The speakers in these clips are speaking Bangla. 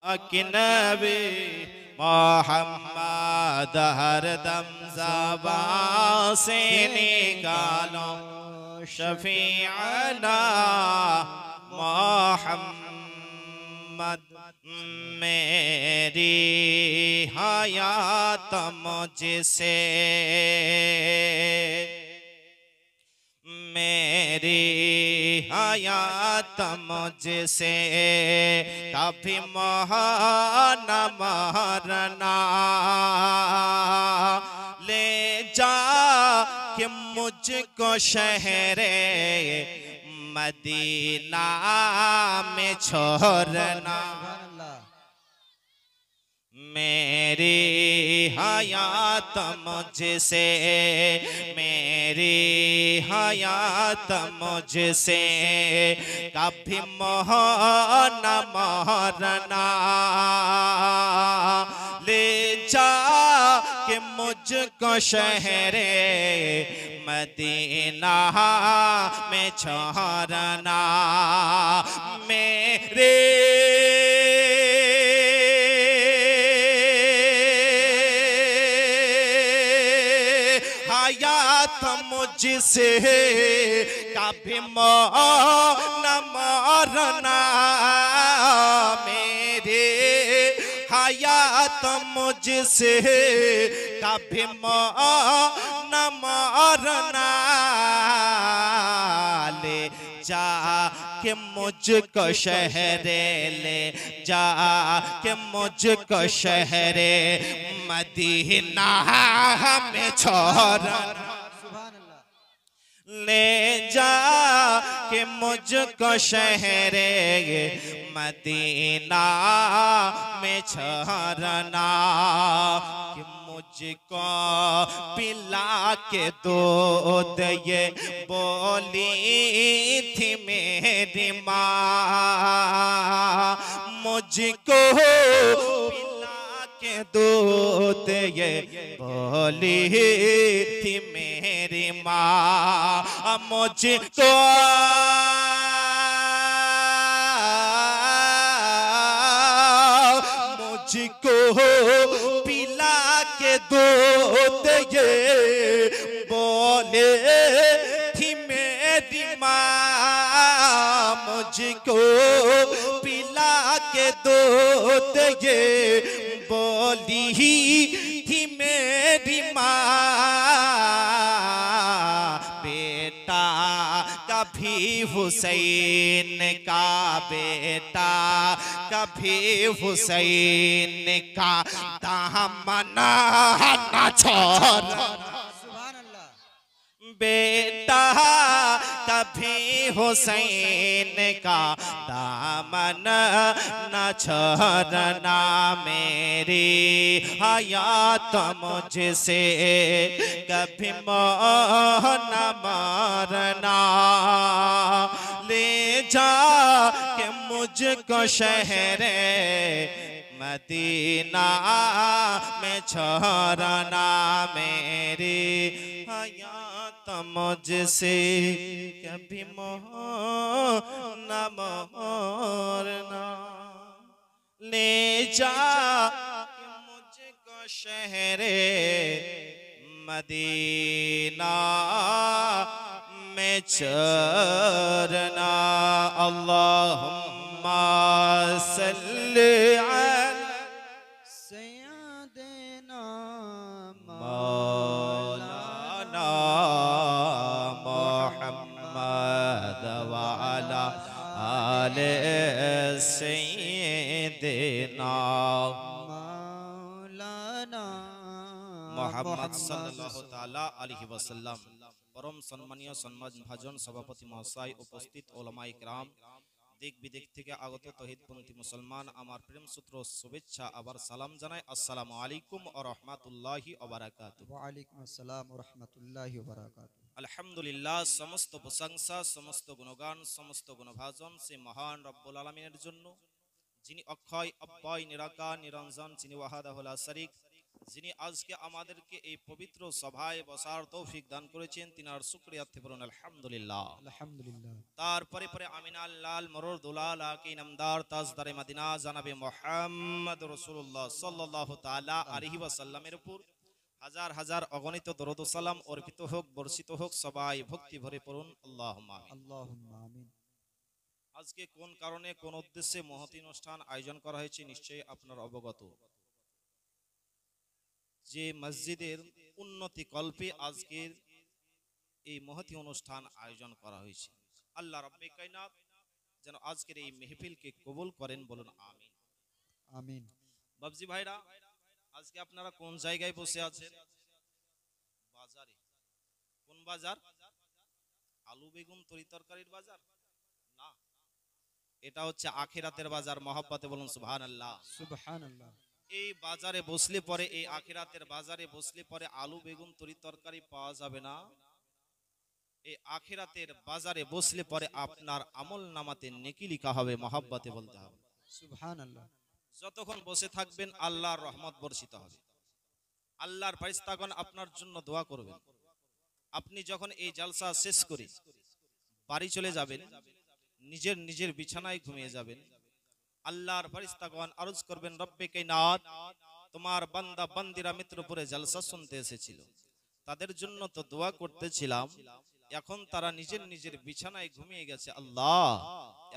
नबी मोहम्मद हरदम ज़बां से निकालो शफीअना मोहम्मद। मेरी हयात मुझसे, मेरी हयात मुझसे कभी मोह न मरना। ले जा कि मुझको शहरे मदीना में छोड़ना। मेरी हयात मुझसे, मेरी हयात मुझसे कभी मोह न मरना। ले जा कि मुझको शहरे मदीना में छोड़ना। मेरे हयात मुझसे कभी मोह न मरना। मेरे हयात मुझसे कभी मोह न मरना। ले जा कि मुझको शहरे, ले जा कि मुझको शहरे मदीना में छोड़ना। ले जा कि मुझको शहरे मदीना में छोड़ना। कि मुझको पिला के दूध ये बोली थी मेरी माँ। मुझको पिला के दूध ये बोली थी मेरी माँ। मुझको मुझको पिला के दूध ये बोले थी मेरी माँ। मुझको पिला के दूध ये बोली थी मेरी माँ। बेटा कभी हुसैन का, बेटा कभी हुसैन का दामन न छोड़ना। बेटा कभी हुसैन का दामन न छोड़ना। मेरी हयात मुझसे कभी मोह न मरना। ले जा कि मुझको शहरे मदीना में छोड़ना। मेरी हयात मुझसे कभी मोह न मरना। ले जा कि मुझको शहरे मदीना में छोड़ना। अल्लाहुम्मा सल्ली अला सय्यिदना मौलाना मुहम्मद व अला आले सय्यिदना मौलाना मुहम्मद सल्लल्लाहु ताला अलैहि वसल्लम। परम सम्मानीय सम्मानभाजन सभापति মহাশয়, উপস্থিত ওলামায়ে কেরাম, দিক বিদিক থেকে আগত তৌহিদপন্থী মুসলমান, আমার প্রেম সূত্র শুভেচ্ছা আবার সালাম জানাই। আসসালামু আলাইকুম ওয়া রাহমাতুল্লাহি ওয়া বারাকাতুহু। ওয়া আলাইকুম আসসালাম ওয়া রাহমাতুল্লাহি ওয়া বারাকাতুহু। আলহামদুলিল্লাহ, সমস্ত প্রশংসা, সমস্ত গুণগান, সমস্ত গুণভাজন সে মহান রব্বুল আলামিনের জন্য, যিনি অক্ষয় অব্যয় নিরাকার নিরঞ্জন, যিনি ওয়াহদাহু লা শারীক, যিনি আজকে আমাদেরকে এই পবিত্র সভায় বসার তৌফিক দান করেছেন, তিনার শুকরিয়াতে বলুন আলহামদুলিল্লাহ। আলহামদুলিল্লাহ। তারপরে পরে আমিনাল লাল মরর দুলাল আকি নামদার তাজদারে মদিনা জানাবে মুহাম্মদ রাসূলুল্লাহ সাল্লাল্লাহু তাআলা আলাইহি ওয়াসাল্লামের উপর হাজার হাজার অগণিত দরুদ ও সালাম অর্পিত হোক, বর্ষিত হোক। সবাই ভক্তি ভরে পড়ুন আল্লাহুম্মা আমিন। আল্লাহুম্মা আমিন। আজকে কোন কারণে কোন উদ্দেশ্যে মহতী অনুষ্ঠান আয়োজন করা হয়েছে নিশ্চয়ই আপনারা অবগত। যে মসজিদের উন্নতি কল্পে আজকের এই মহতী অনুষ্ঠান আয়োজন করা হয়েছে। আল্লাহ রাব্বে কায়নাত যেন আজকের এই মেহফিলকে কবুল করেন, বলুন আমিন। আমিন। বাবজি ভাইরা, আজকে আপনারা কোন জায়গায় বসে আছেন? বাজারে। কোন বাজার? আলু বেগুন তরি তরকারির বাজার না, এটা হচ্ছে আখিরাতের বাজার। মহব্বতে বলুন সুবহানাল্লাহ। সুবহানাল্লাহ। এই বাজারে বসলে পরে, এই আখিরাতের বাজারে বসলে পরে আলু বেগুন তরি তরকারি পাওয়া যাবে না। এই আখিরাতের বাজারে বসলে পরে আপনার আমল নামাতে নেকি লিখা হবে। মহব্বতে বলতে হবে সুবহানাল্লাহ। যতক্ষণ বসে থাকবেন আল্লাহর রহমত বর্ষিত হবে, আল্লাহর ফেরেশতাগণ আপনার জন্য দোয়া করবেন। আপনি যখন এই জালসা শেষ করে বাড়ি চলে যাবেন, নিজের নিজের বিছানায় ঘুমিয়ে যাবেন, আল্লাহর ফেরেশতাগণ আরজ করবেন, রব্বে কায়নাত তোমার বান্দা বান্দিরা মিত্রপুরে জালসা শুনতে এসেছিল, তাদের জন্য তো দোয়া করতেছিলাম, এখন তারা নিজের নিজের বিছানায় ঘুমিয়ে গেছে, আল্লাহ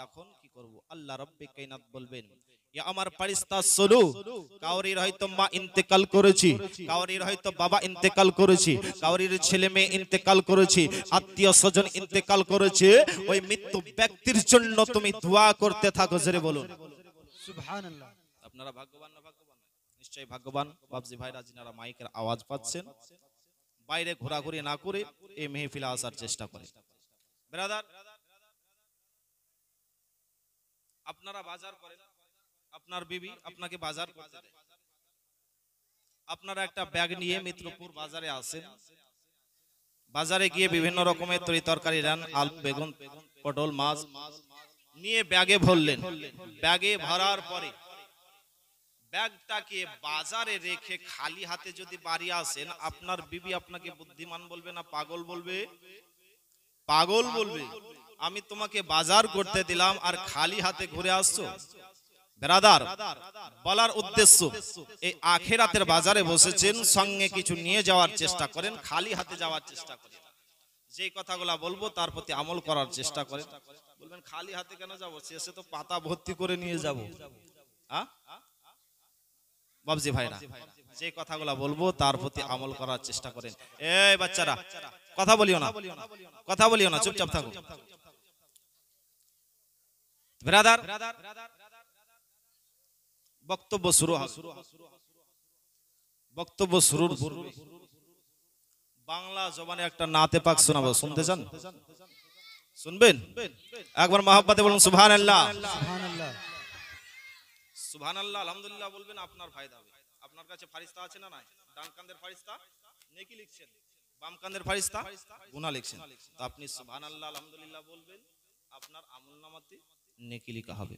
এখন কি করব? আল্লাহ রব্বে কায়নাত বলবেন, ইয়া আমার ফেরেশতা চলো, কাউরির হয়তো মা ইন্তেকাল করেছে, কাউরির হয়তো বাবা ইন্তেকাল করেছে, কাউরির ছেলে মেয়ে ইন্তেকাল করেছে, আত্মীয় স্বজন ইন্তেকাল করেছে, ওই মৃত্যু ব্যক্তির জন্য তুমি দোয়া করতে থাকো। জোরে বলুন সুবহানাল্লাহ। আপনারা ভাগ্যবান না ভাগ্যবান? নিশ্চয়ই ভাগ্যবান। বাবজি ভাইরা, যিনারা মাইকের আওয়াজ পাচ্ছেন, বাইরে ঘোরাঘুরি না করে এই মেহফিলে আসার চেষ্টা করেন। ব্রাদার, আপনারা বাজার করেন, আপনার বিবি আপনাকে বাজার করতে দেয়, আপনারা একটা ব্যাগ নিয়ে মিত্রপুর বাজারে আসেন, বাজারে গিয়ে বিভিন্ন রকমের তরি তরকারি রান, আলু বেগুন পটল মাছ নিয়ে ব্যাগে ভরলেন। ব্যাগে ভরার পরে ব্যাগটাকে বাজারে রেখে খালি হাতে যদি বাড়ি আসেন, আপনার বিবি আপনাকে বুদ্ধিমান বলবে না পাগল বলবে? পাগল বলবে। আমি তোমাকে বাজার করতে দিলাম আর খালি হাতে ঘুরে আসছো। ব্রাদার, বলার উদ্দেশ্য, এই আখিরাতের বাজারে বসেছেন, সঙ্গে কিছু নিয়ে যাওয়ার চেষ্টা করেন, খালি হাতে যাওয়ার চেষ্টা করেন। যে কথাগুলা বলবো তার প্রতি আমল করার চেষ্টা করেন। বলবেন খালি হাতে কেন যাবো, শেষে তো পাতা ভর্তি করে নিয়ে যাবো। বাবজি ভাইরা, যে কথাগুলা বলবো তার প্রতি আমল করার চেষ্টা করেন। এই বাচ্চারা, কথা বলিও না, কথা বলিও না, চুপচাপ থাকো। ব্রাদার, বক্তব্য শুরু হবে। বক্তব্য শুরুর পূর্বে বাংলা জবানে একটা নাতে পাক শোনাবো, শুনতে চান? শুনবেন? একবার মহব্বতে বলুন সুবহানাল্লাহ। সুবহানাল্লাহ। সুবহানাল্লাহ আলহামদুলিল্লাহ বলবেন, আপনার ফায়দা হবে। আপনার কাছে ফারিস্তা আছে না নাই? ডান কাঁধের ফারিস্তা নেকি লিখছেন, বাম কাঁধের ফারিস্তা গুনাহ লিখছেন। তো আপনি সুবহানাল্লাহ আলহামদুলিল্লাহ বলবেন, আপনার আমলনামাতে নেকি লেখা হবে।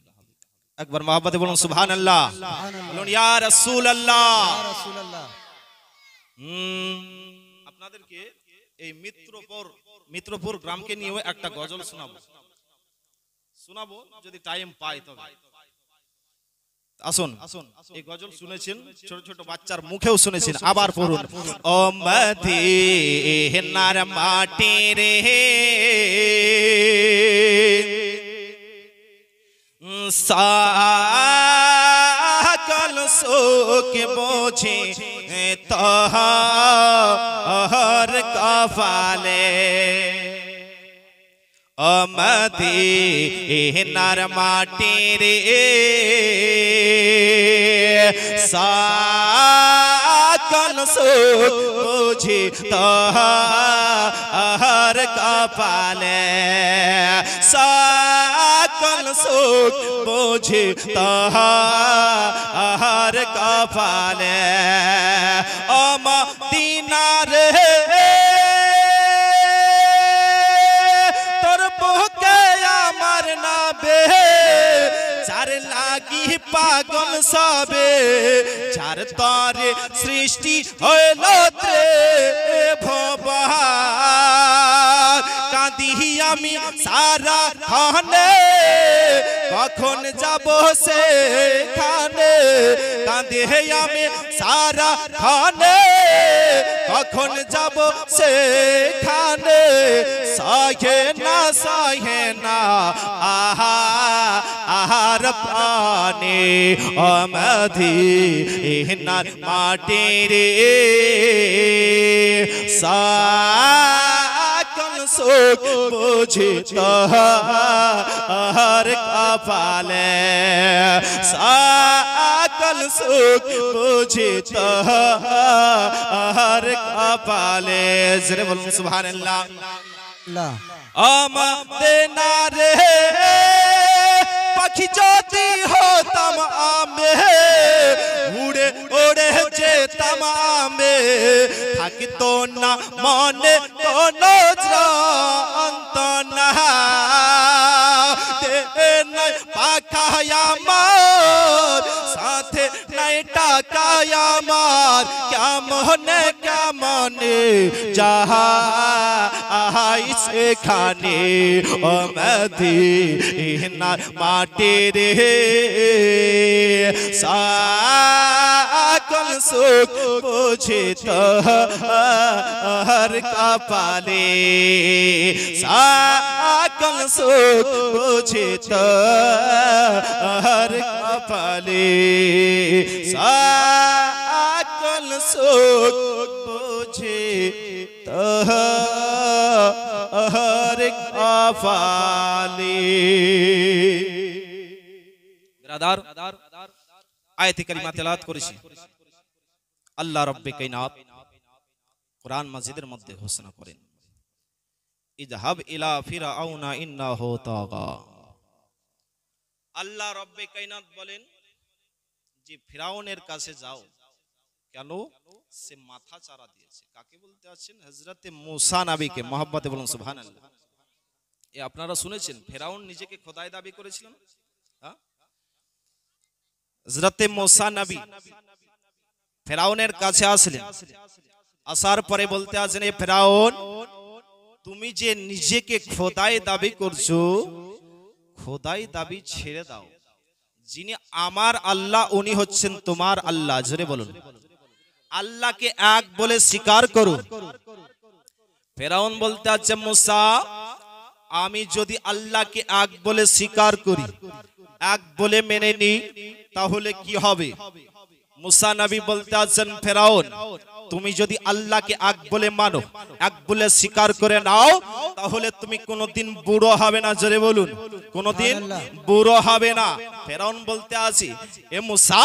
একবার মহব্বতে বলুন সুবহানাল্লাহ। বলুন ইয়া রাসূলুল্লাহ। ইয়া রাসূলুল্লাহ। আপনাদেরকে এই মিত্রপুর গ্রামকে নিয়ে একটা গজল শোনাবো যদি টাইম পাই তবে। আসুন, এই গজল শুনেছেন, ছোট ছোট বাচ্চার মুখেও শুনেছেন, আবার পড়ুন। ও মদিনার মাটি রে সকল সুখ বোঝে তোহর কপালে, ও মদিনার মাটি রে সকল সুখ বোঝে তোহর কপালে, সকল সুখ বোঝে তোহর কপালে, ও মদিনা রে তোর বুকে আমার নাবে চার লাগি পাগল পাগল সবে যার তরে সৃষ্টি হইল রে ভবান কাঁদি আমি সারা খানে কখন যাব সেখানে কাঁদি আমি সারা খানে কখন যাব সেখানে সহে না আহা আহার প্রাণে মদিনার মাটি রে সকল সুখ বুঝি তোহার কপালে সকল সুখ বুঝি তোহার কপালে জোরে বলুন সুবহানাল্লাহ মদিনা রে পাখি যদি হতাম আমি উড়ে উড়ে যেতাম আমি থাকিতো না মনে কোনো যন্ত্রণা নাই পাখায় আমার সাথে নাই টাকায় আমার কেমনে কেমনে যাহা আহাই সেখানে ও মদিনার মাটি রে সকল সুখ বুঝি তোহার কপালে সকল সুখ বুঝি তোহার কপালে সকল সুখ বুঝি তোহার কপালে বিরাদার আয়াতে কারিমা তেলাওয়াত করেছি আল্লাহ রব্বে কায়নাত কোরআন মাজিদের মধ্যে ঘোষণা করেন ইযহাব ইলা ফিরআউনা ইন্নাহু তাগা আল্লাহ রব্বে কায়নাত বলেন যে ফিরাউনের কাছে যাও কেন সে মাথা চারা দিয়েছে কাকে বলতে আছেন হযরতে মূসা নবীকে মহব্বতে বলুন সুবহানাল্লাহ এ আপনারা শুনেছেন ফিরাউন নিজেকে খোদাই দাবি করেছিলেন হ্যাঁ হযরতে মূসা নবী ফিরাউনের কাছে আসলেন আসার পরে বলতে আছেন এ ফিরাউন তুমি যে নিজেকে খোদাই দাবি করছো খোদাই দাবি ছেড়ে দাও যিনি আমার আল্লাহ উনি হচ্ছেন তোমার আল্লাহ জোরে বলুন আল্লাহকে এক বলে স্বীকার করো ফিরাউন বলতে আছে মূসা আমি যদি আল্লাহকে এক বলে স্বীকার করি এক বলে মেনে নিই তাহলে কি হবে মূসা নবী বলতে আছেন ফিরাউন তুমি যদি আল্লাহকে এক বলে মানো এক বলে স্বীকার করে নাও তাহলে তুমি কোনোদিন বুড়ো হবে না জোরে বলুন কোনোদিন বুড়ো হবে না ফিরাউন বলতে আছে এ মূসা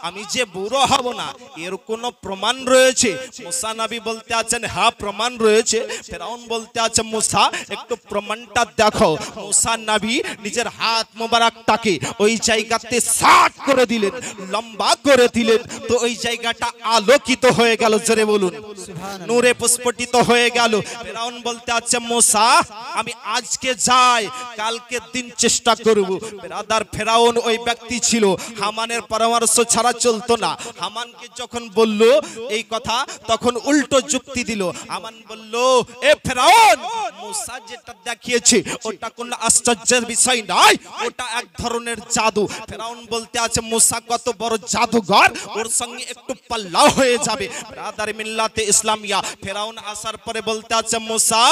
আমি যে বুড়ো হব না এর কোনো প্রমাণ রয়েছে মূসা নবী বলতে আছেন হ্যাঁ প্রমাণ রয়েছে ফিরাউন বলতে আছে মূসা একটু প্রমাণটা দেখো মূসা নবী নিজের হাত মোবারকটাকে ওই জায়গাতে সাট করে দিলেন লম্বা করে দিলেন তো ওই জায়গাটা আলোকিত হয়ে গেল জোরে বলুন নূরে পুষ্পটিত হয়ে গেল ফিরাউন বলতে আছে মূসা আমি আজকে যাই কালকে দিন চেষ্টা করব ব্রাদার ফিরাউন ওই ব্যক্তি ছিল হামানের পরামর্শ ছাড়া চলতো না হামানকে যখন বলল এই কথা তখন উল্টো যুক্তি দিল হামান বলল এ ফিরাউন মূসা যেটা দেখিয়েছে ওটা কোনো আশ্চর্যের বিষয় নয় ওটা এক ধরনের জাদু ফিরাউন বলতে আছে মূসা কত বড় জাদুঘর ওর সঙ্গে একটু পাল্লা হয়ে যাবে ব্রাদার মিল্লাতে ইসলামিয়া ফিরাউন আসার পরে বলতে আছে মূসা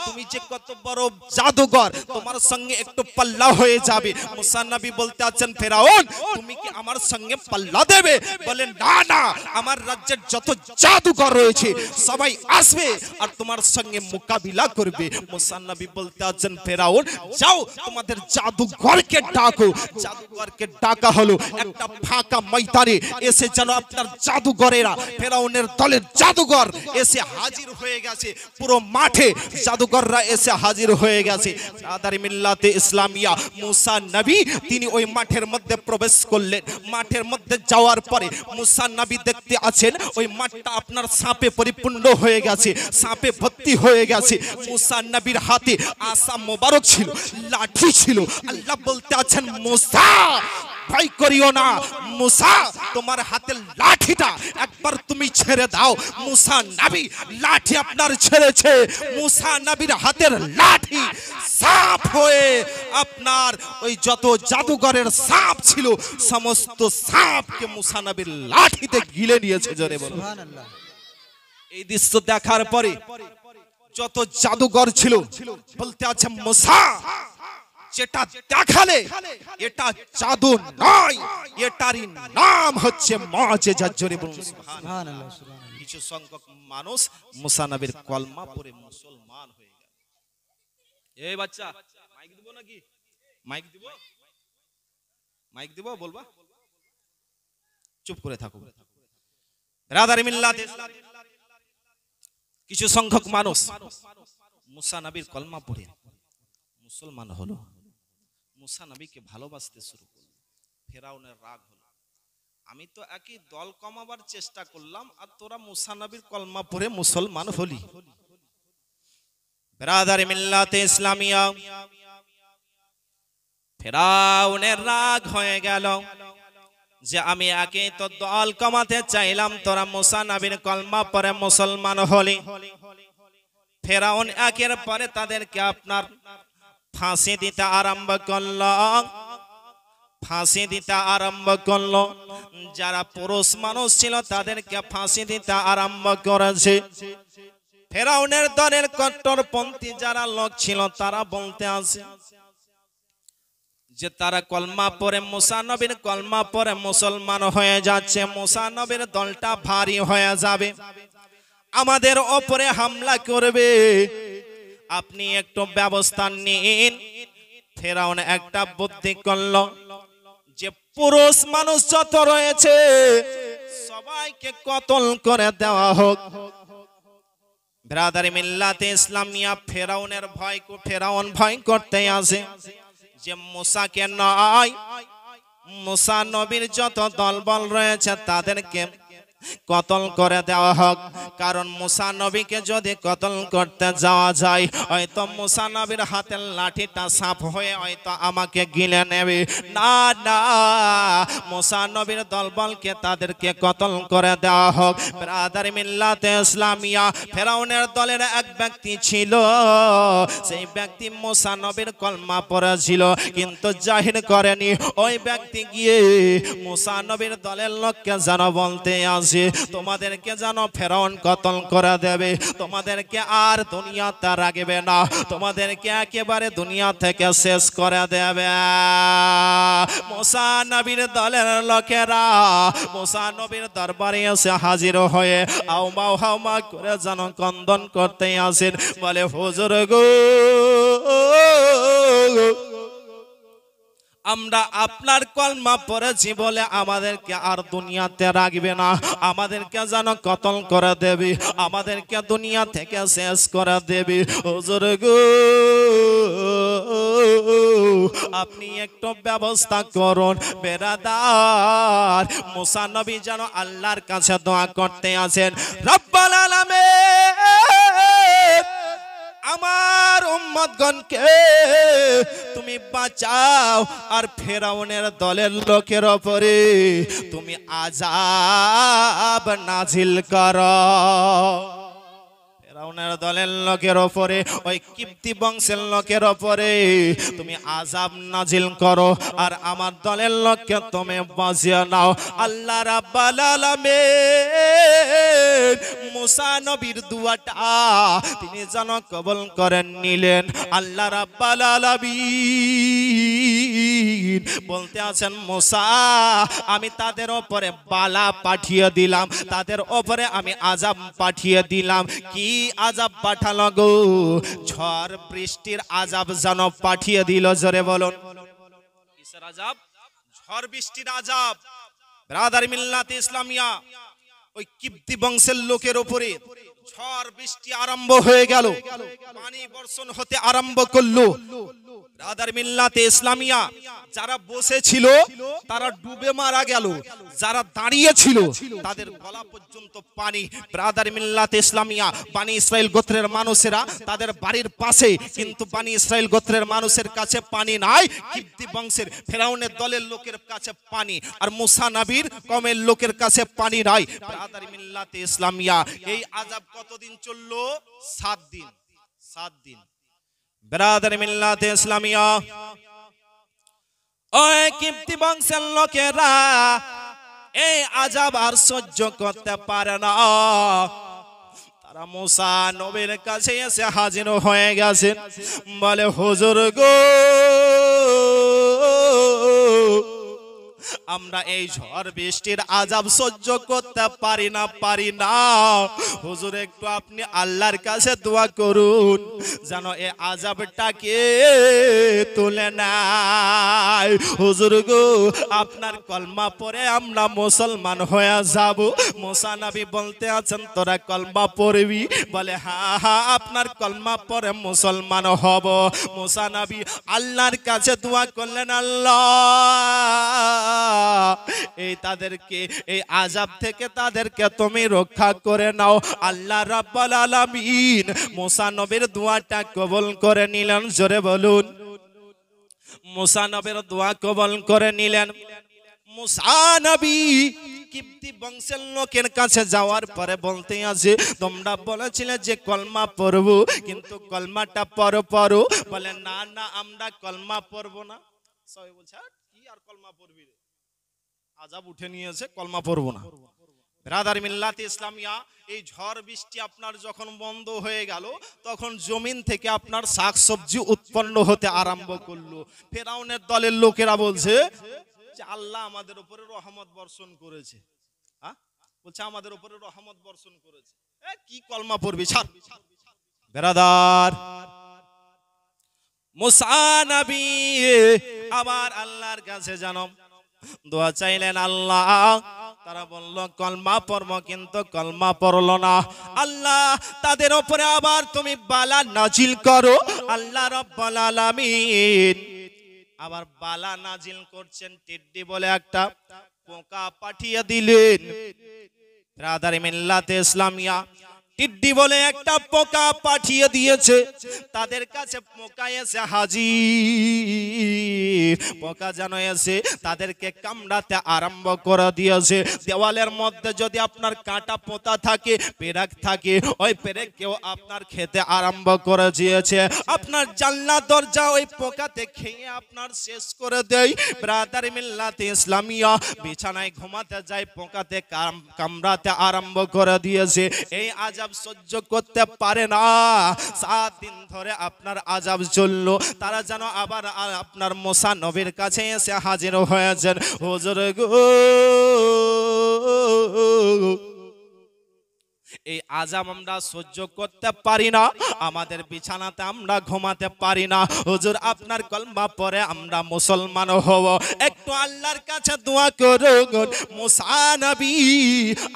তুমি যে কত বড় জাদুঘর তোমার সঙ্গে একটু পাল্লা হয়ে যাবে মূসা নবী বলতে আছেন ফিরাউন তুমি কি আমার সঙ্গে পাল্লা দেবে বলেন না না আমার রাজ্যের যত জাদুঘর রয়েছে সবাই আসবে আর তোমার সঙ্গে মোকাবিলা করবে মূসা নবী বলতে আছেন ফিরাউন যাও তোমাদের জাদুঘরকে ডাকো জাদুঘরকে ডাকা হলো একটা ফাঁকা ময়দানে এসে যেন আপনার জাদুঘরেরা ফিরাউনের দলের জাদুঘর এসে হাজির হয়ে গেছে পুরো মাঠে জাদুঘররা এসে হাজির হয়ে গেছে ব্রাদার মিল্লাতে ইসলামিয়া মূসা নবী তিনি ওই মাঠের মধ্যে প্রবেশ করলেন মাঠের মধ্যে যাওয়ার পরে মূসা নবী দেখতে আছেন ওই মাঠটা আপনার সাপে পরিপূর্ণ হয়ে গেছে সাপে ভর্তি হয়ে গেছে মূসা নবীর হাতে আসা মোবারক ছিল লাঠি ছিল আল্লাহ বলতে আছেন মূসা ভয় করিও না, মুসা তোমার হাতের লাঠিটা একবার তুমি ছেড়ে দাও। মুসা নবী লাঠি আপনার ছেড়েছে, মুসা নবীর হাতের লাঠি সাপ হয়ে আপনার ওই যত জাদুঘরের সাপ ছিল সমস্ত সাপকে মুসা নবীর লাঠিতে গিলে নিয়েছে। জোরে বলো সুবহানাল্লাহ। এই দৃশ্য দেখার পরে যত জাদুঘর ছিল বলতে আছে মুসা যেটা দেখালে এটা জাদু নয়, এটারই নাম হচ্ছে মুজিজা। জোরে বলুন সুবহানাল্লাহ। সুবহানাল্লাহ সুবহানাল্লাহ। কিছু সংখ্যক মানুষ মুসা নবীর কলমা পড়ে মুসলমান হয়ে গেল। এই বাচ্চা মাইক দিব নাকি? মাইক দিব? মাইক দিব বলবা? চুপ করে থাকো। ব্রাদার মিল্লাত কিছু সংখ্যক মানুষ মুসা নবীর কলমা পড়ে মুসলমান হলো, মুসা নবীকে ভালোবাসতে শুরু করলো। ফেরাউনের রাগ হলো, আমি তো একই দল কমাবার চেষ্টা করলাম আর তোরা মুসা নবীর কলমা পড়ে মুসলমান হলি। ব্রাদার মিল্লাতে ইসলামিয়া ফেরাউনের রাগ হয়ে গেল যে আমি একে তো দল কমাতে চাইলাম, তোরা মুসা নবীর কলমা পড়ে মুসলমান হলি। ফেরাউন একের পরে তাদেরকে আপনার ফাঁসি দিতে আরম্ভ করলো, ফাঁসি দিতে আরম্ভ করলো। যারা পুরুষ মানুষ ছিল তাদেরকে ফাঁসি দিতে আরম্ভ করেছে। ফেরাউনের দলের কট্টরপন্থী যারা লোক ছিল তারা বলতে আছে যে তারা কলমা পড়ে মুসা নবীর কলমা পড়ে মুসলমান হয়ে যাচ্ছে, মুসা নবীর দলটা ভারী হয়ে যাবে, আমাদের ওপরে হামলা করবে, আপনি একটু ব্যবস্থা নিন। ফেরাউন একটা বুদ্ধি করলো যে পুরুষ মানুষ যত রয়েছে সবাইকে কতল করে দেওয়া হোক। ব্রাদার মিল্লাতে ইসলামিয়া ফেরাউনের ফেরাউন ভয় করতে আসে যে মুসাকে নয়, মুসা নবীর যত দলবল রয়েছে তাদেরকে কতল করে দেওয়া হোক। কারণ মুসা নবীকে যদি কতল করতে যাওয়া যায় হয়তো মুসা নবীর হাতের লাঠিটা সাপ হয়ে হয়তো আমাকে গিলে নেবে। না না, মুসা নবীর দলবলকে তাদেরকে কতল করে দেওয়া হোক। ব্রাদার মিল্লাতে ইসলামিয়া ফেরাউনের দলের এক ব্যক্তি ছিল, সেই ব্যক্তি মুসা নবীর কলমা পড়েছিল কিন্তু জাহির করেনি। ওই ব্যক্তি গিয়ে মুসা নবীর দলের লোককে যেন বলতে আসে তোমাদেরকে যেন ফেরাউন কতল করে দেবে, তোমাদেরকে আর দুনিয়াতে রাখবে না, তোমাদেরকে একেবারে দুনিয়া থেকে শেষ করে দেবে। মুসা নবীর দলের লোকেরা মুসা নবীর দরবারে এসে হাজির হয়ে হাউমাউ হাউমা করে যেন কন্দন করতে আসেন, বলে হুজুর গো আমরা আপনার কলমা পড়েছি বলে আমাদেরকে আর দুনিয়াতে রাখবে না, আমাদেরকে যেন কতল করে দেবে, আমাদেরকে দুনিয়া থেকে শেষ করে দেবে। হুজুর গো আপনি একটু ব্যবস্থা করুন। বেরাদার মুসা নবী যেন আল্লাহর কাছে দোয়া করতে আছেন, রব্বুল আলামিন আমার উম্মতগণকে তুমি বাঁচাও আর ফেরাউনের দলের লোকের উপরে তুমি আযাব নাজিল করো। ফেরাউনের দলের লোকের উপরে ওই কিপ্তি বংশের লোকের উপরে তুমি আযাব নাজিল করো আর আমার দলের লোককে তুমি বাঁচিয়ে নাও। আল্লাহ রাব্বুল আলামিন মুসা নবীর দুয়াটা তিনি যেন কবুল করে নিলেন। আল্লাহ রাব্বুল আলামিন বলতে আছেন মুসা আমি তাদের উপরে বালা পাঠিয়ে দিলাম, তাদের উপরে আমি আযাব পাঠিয়ে দিলাম। কি আযাব পাঠালো গো? ঝড় বৃষ্টির আযাব যেন পাঠিয়ে দিল। জোরে বলুন কিসের আযাব? ঝড় বৃষ্টির আযাব। ব্রাদার মিল্লাতে ইসলামিয়া ওই কিপ্তি বংশের লোকের উপরে ঝড় বৃষ্টি আরম্ভ হয়ে গেল, পানি বর্ষণ হতে আরম্ভ করলো। ব্রাদার মিল্লাতে ইসলামিয়া যারা বসেছিল তারা ডুবে মারা গেল, যারা দাঁড়িয়ে ছিল তাদের গলা পর্যন্ত পানি। ব্রাদার মিল্লাতে ইসলামিয়া বানি ইসরাইল গোত্রের মানুষেরা তাদের বাড়ির পাশে, কিন্তু বানি ইসরাইল গোত্রের মানুষের কাছে পানি নাই, কিপ্তি বংশের ফেরাউনের দলের লোকের কাছে পানি, আর মুসা নবীর কওমের লোকের কাছে পানি নাই। ব্রাদার মিল্লাতে ইসলামিয়া এই আযাব কতদিন চললো? 7 দিন। 7 দিন। ব্রাদার মিল্লাতে ইসলামিয়া ওই কিপ্তি বংশের লোকেরা এই আযাব আর সহ্য করতে পারে না, তারা মুসা নবীর কাছে এসে হাজির হয়ে গেছেন, বলে হুজুর গো, আমরা এই ঝড় বৃষ্টির আযাব সহ্য করতে পারি না। হুজুর একটু আপনি আল্লাহর কাছে দোয়া করুন যেন এই আযাবটাকে তুলে নেয়। হুজুর গো, আপনার কলমা পড়ে আমরা মুসলমান হয়ে যাব। মুসা নবী বলতে আছেন তোরা কলমা পড়বি? বলে হ্যাঁ, আপনার কলমা পড়ে মুসলমান হব। মুসা নবী আল্লাহর কাছে দোয়া করলেন, আল্লাহ এই তাদেরকে এই আযাব থেকে তাদেরকে তুমি রক্ষা করে নাও। আল্লাহ রাব্বুল আলামিন মুসা নবীর দোয়াটা কবুল করে নিলেন। জোরে বলুন, মুসা নবীর দোয়া কবুল করে নিলেন। মুসা নবী কিপ্তি বংশের লোকের কাছে যাওয়ার পরে বলতে আছে, তোমরা বলেছিলে যে কলমা পড়বো, কিন্তু কলমাটা পড়ো। বলে না, আমরা কলমা পড়বো না। সবাই বলছে কি আর কলমা পড়বি রে, আযাব উঠে নিয়েছে, কলমা পড়বো না। ব্রাদার মিল্লাতে ইসলামিয়া এই ঝড় বৃষ্টি আপনার যখন বন্ধ হয়ে গেল, তখন জমিন থেকে আপনার শাকসবজি উৎপন্ন হতে আরম্ভ করলো। ফেরাউনের দলের লোকেরা বলছে যে আল্লাহ আমাদের উপরে রহমত বর্ষণ করেছে। বলছে আমাদের উপরে রহমত বর্ষণ করেছে, কি কলমা পড়বি, ছাড়। ব্রাদার মুসা নবী আবার আল্লাহর কাছে জানো দোয়া চাইলেন, আল্লাহ। তারা বলল কলমা পড়ব, কিন্তু কলমা পড়লো না। আল্লাহ তাদের উপরে আবার তুমি বালা নাজিল করো। আল্লাহ রাব্বুল আলামিন আবার বালা নাজিল করছেন, টিড্ডি বলে একটা পোকা পাঠিয়ে দিলেন। ব্রাদার মিল্লাতে ইসলামিয়া টিড্ডি বলে একটা পোকা পাঠিয়ে দিয়েছে, তাদের কাছে পোকা এসে হাজির। পোকা যেন এসে তাদেরকে কামড়াতে আরম্ভ করে দিয়েছে। দেওয়ালের মধ্যে যদি আপনার কাঁটা পোতা থাকে, পেরেক থাকে, ওই পেরেককেও আপনার খেতে আরম্ভ করে দিয়েছে। আপনার জানলা দরজা ওই পোকাতে খেয়ে আপনার শেষ করে দেয়। ব্রাদার মিল্লাতে ইসলামিয়া বিছানায় ঘুমাতে যায়, পোকাতে কামড়াতে আরম্ভ করে দিয়েছে। এই আযাব সহ্য করতে পারে না। 7 দিন ধরে আপনার আযাব চললো। তারা যেন আবার আপনার মুসা নবীর কাছে এসে হাজির হয়েছেন, হুজুর গো, এই আযাব আমরা সহ্য করতে পারি না, আমাদের বিছানাতে আমরা ঘুমাতে পারি না। হুজুর আপনার কলমা পড়ে আমরা মুসলমান হব, একটু আল্লাহর কাছে দোয়া করুন। মুসা নবী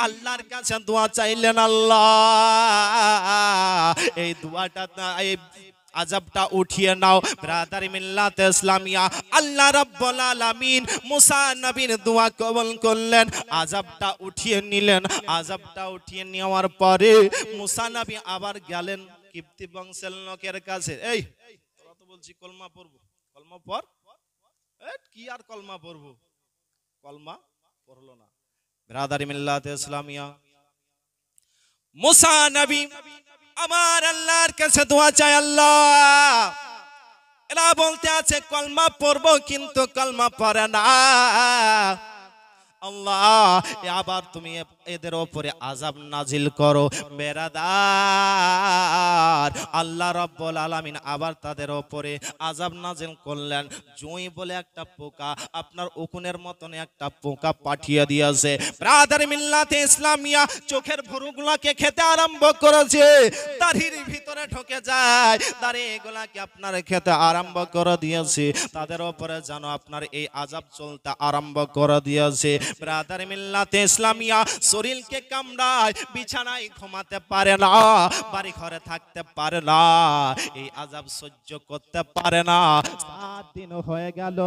আল্লাহর কাছে দোয়া চাইলেন, আল্লাহ এই দোয়াটা এই আযাবটা উঠিয়ে নাও। ব্রাদার মিল্লাতে ইসলামিয়া আল্লাহ রাব্বুল আলামিন মুসা নবীর দোয়া কবুল করলেন, আযাবটা উঠিয়ে নিলেন। আযাবটা উঠিয়ে নেওয়ার পরে মুসা নবী আবার গেলেন কিপ্তি বংশের লোকের কাছে। এই তোরা তো বলছি কলমা পড়বো, কলমা পড়। কি আর কলমা পড়বো, কলমা পড়লো না। ব্রাদার মিল্লাতে ইসলামিয়া মুসা নবী আমার আল্লাহর কাছে দোয়া চাই, আল্লাহ এরা বলতে আছে কলমা পড়বো, কিন্তু কলমা পড়ে না। আল্লাহ আবার তুমি এদের উপরে আযাব নাজিল করো। বেরাদার আল্লাহ রাব্বুল আলামিন আবার তাদের উপরে আযাব নাজিল করলেন। জুঁই বলে একটা পোকা, আপনার উকুনের মতন একটা পোকা পাঠিয়ে দিয়েছে। ব্রাদার মিল্লাতে ইসলামিয়া চোখের ভুরুগুলোকে খেতে আরম্ভ করেছে, দাড়ির ভিতরে ঢুকে যায়, দাড়ি এগুলাকে আপনার খেতে আরম্ভ করে দিয়েছে। তাদের উপরে যেন আপনার এই আযাব চলতে আরম্ভ করে দিয়েছে। ব্রাদার মিল্লাতে ইসলামিয়া শরীরকে কামড়ায়, বিছানায় ঘুমাতে পারে না, বাড়ি ঘরে থাকতে পারে না, এই আযাব সহ্য করতে পারে না। 7 দিন হয়ে গেল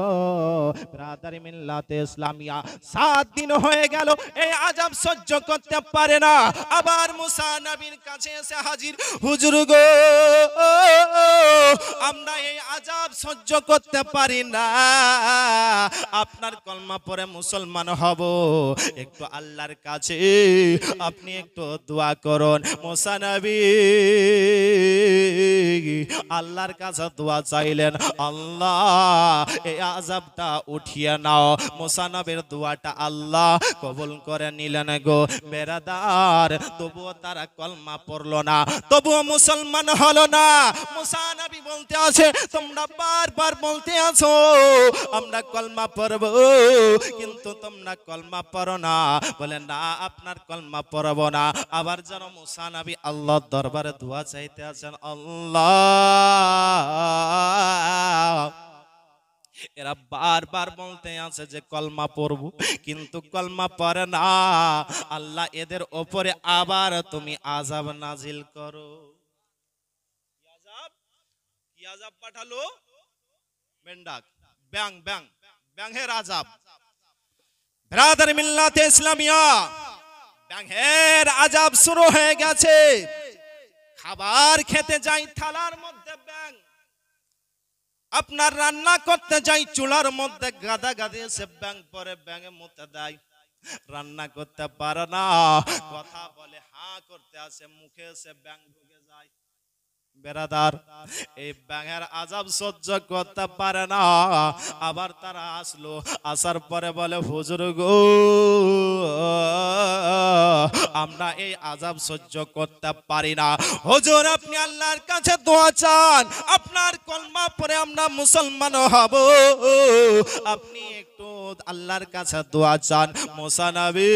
ব্রাদার মিল্লাতে ইসলামিয়া, 7 দিন হয়ে গেল এই আযাব সহ্য করতে পারে না। আবার মুসা নবীর কাছে এসে হাজির, হুজুর গো আমরা এই আযাব সহ্য করতে পারি না, আপনার কলমা পড়ে মুসলমান হব, একটু আল্লাহর কাছে আপনি একটু দোয়া করুন। মুসা নবী আল্লাহর কাছে দোয়া চাইলেন, আল্লাহ এই আযাবটা উঠিয়ে নাও। মুসা নবীর দোয়াটা আল্লাহ কবুল করে নিলেন গো বেরাদার। তবুও তারা কলমা পড়লো না, তবুও মুসলমান হলো না। মুসা নবী বলতে আছে, তোমরা বারবার বলতে আছো আমরা কলমা পড়ব, কিন্তু তোমরা কলমা পড়ো না। বলে না, আপনার কলমা পড়ব না। আবার যেন মুসা নবী আল্লাহর দরবারে দোয়া চাইতে আছেন, আল্লাহ এরা বারবার বলতে আছে যে কলমা পড়ব, কিন্তু কলমা পড়ে না। আল্লাহ এদের ওপরে আবার তুমি আযাব নাজিল করো। কি আযাব পাঠালো? মেন্ডাক, ব্যাং ব্যাং, ব্যাঙের আযাব। ব্রাদার মিল্লাতে ইসলামিয়া, ব্যাঙের আযাব শুরু হয়ে গেছে। খাবার খেতে যাই, থালার মধ্যে ব্যাং। আপনার রান্না করতে যাই, চুলার মধ্যে গাদা গাদে এসে ব্যাং পরে ব্যাঙে মুতে দেয়। রান্না করতে পারে না, কথা বলে হাঁ করতে আসে, মুখে এসে ব্যাং ঢুকে যায়। বেরাদার এই ব্যাঙের আযাব সহ্য করতে পারে না। আবার তারা আসলো, আসার পরে বলে, হুজুর গো আমরা এই আযাব সহ্য করতে পারি না। হুজুর আপনি আল্লাহর কাছে দোয়া চান, আপনার কলমা পড়ে আমরা মুসলমান হব, আপনি একটু আল্লাহর কাছে দোয়া চান। মুসা নবী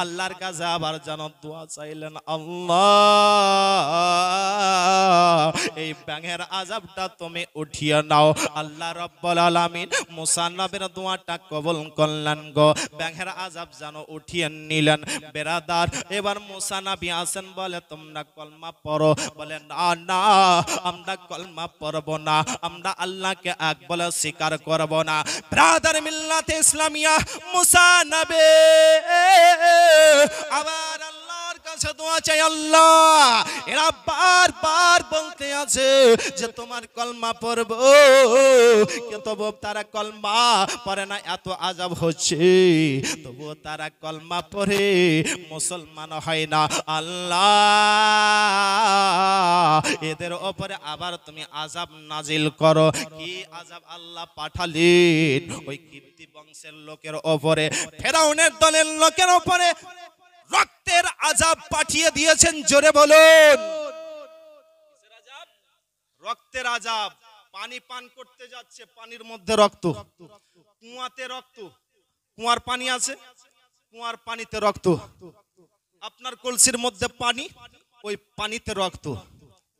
আল্লাহর কাছে আবার যেন দোয়া চাইলেন, আল্লাহ এই ব্যাঙের আযাবটা তুমি উঠিয়ে নাও। আল্লাহ রাব্বুল আলামিন মুসা নবীর দোয়াটা কবুল করলেন গো, ব্যাঙের আযাব যেন উঠিয়ে নিলেন। বেরাদার এবার মুসা নবী আসেন, বলে তোমরা কলমা পড়ো। বলে না না, আমরা কলমা পড়ব না, আমরা আল্লাহকে এক বলে স্বীকার করব না। ব্রাদার মিল্লাতে ইসলামিয়া মুসা নবী আবার আল্লাহর কাছে দোয়া চাই, আল্লাহ এরা বারবার বলতে আছে যে তোমার কলমা পড়ব, তবু তারা কলমা পড়ে না, এত আযাব হচ্ছে, তবু তারা কলমা পড়ে মুসলমান হয় না। আল্লাহ এদের উপরে আবার তুমি আযাব নাজিল করো। কি আযাব আল্লাহ পাঠালেন? ওই কিপ্তি বংশের লোকের উপরে, ফেরাউনের দলের লোকের উপরে রক্তের আযাব পাঠিয়ে দিয়েছেন। জোরে বলুন, রক্তের আযাব। পানি পান করতে যাচ্ছে, পানির মধ্যে রক্ত, কুয়াতে রক্ত, কুয়ার পানি আছে, কুয়ার পানিতে রক্ত। আপনার কলসির মধ্যে পানি, ওই পানিতে রক্ত,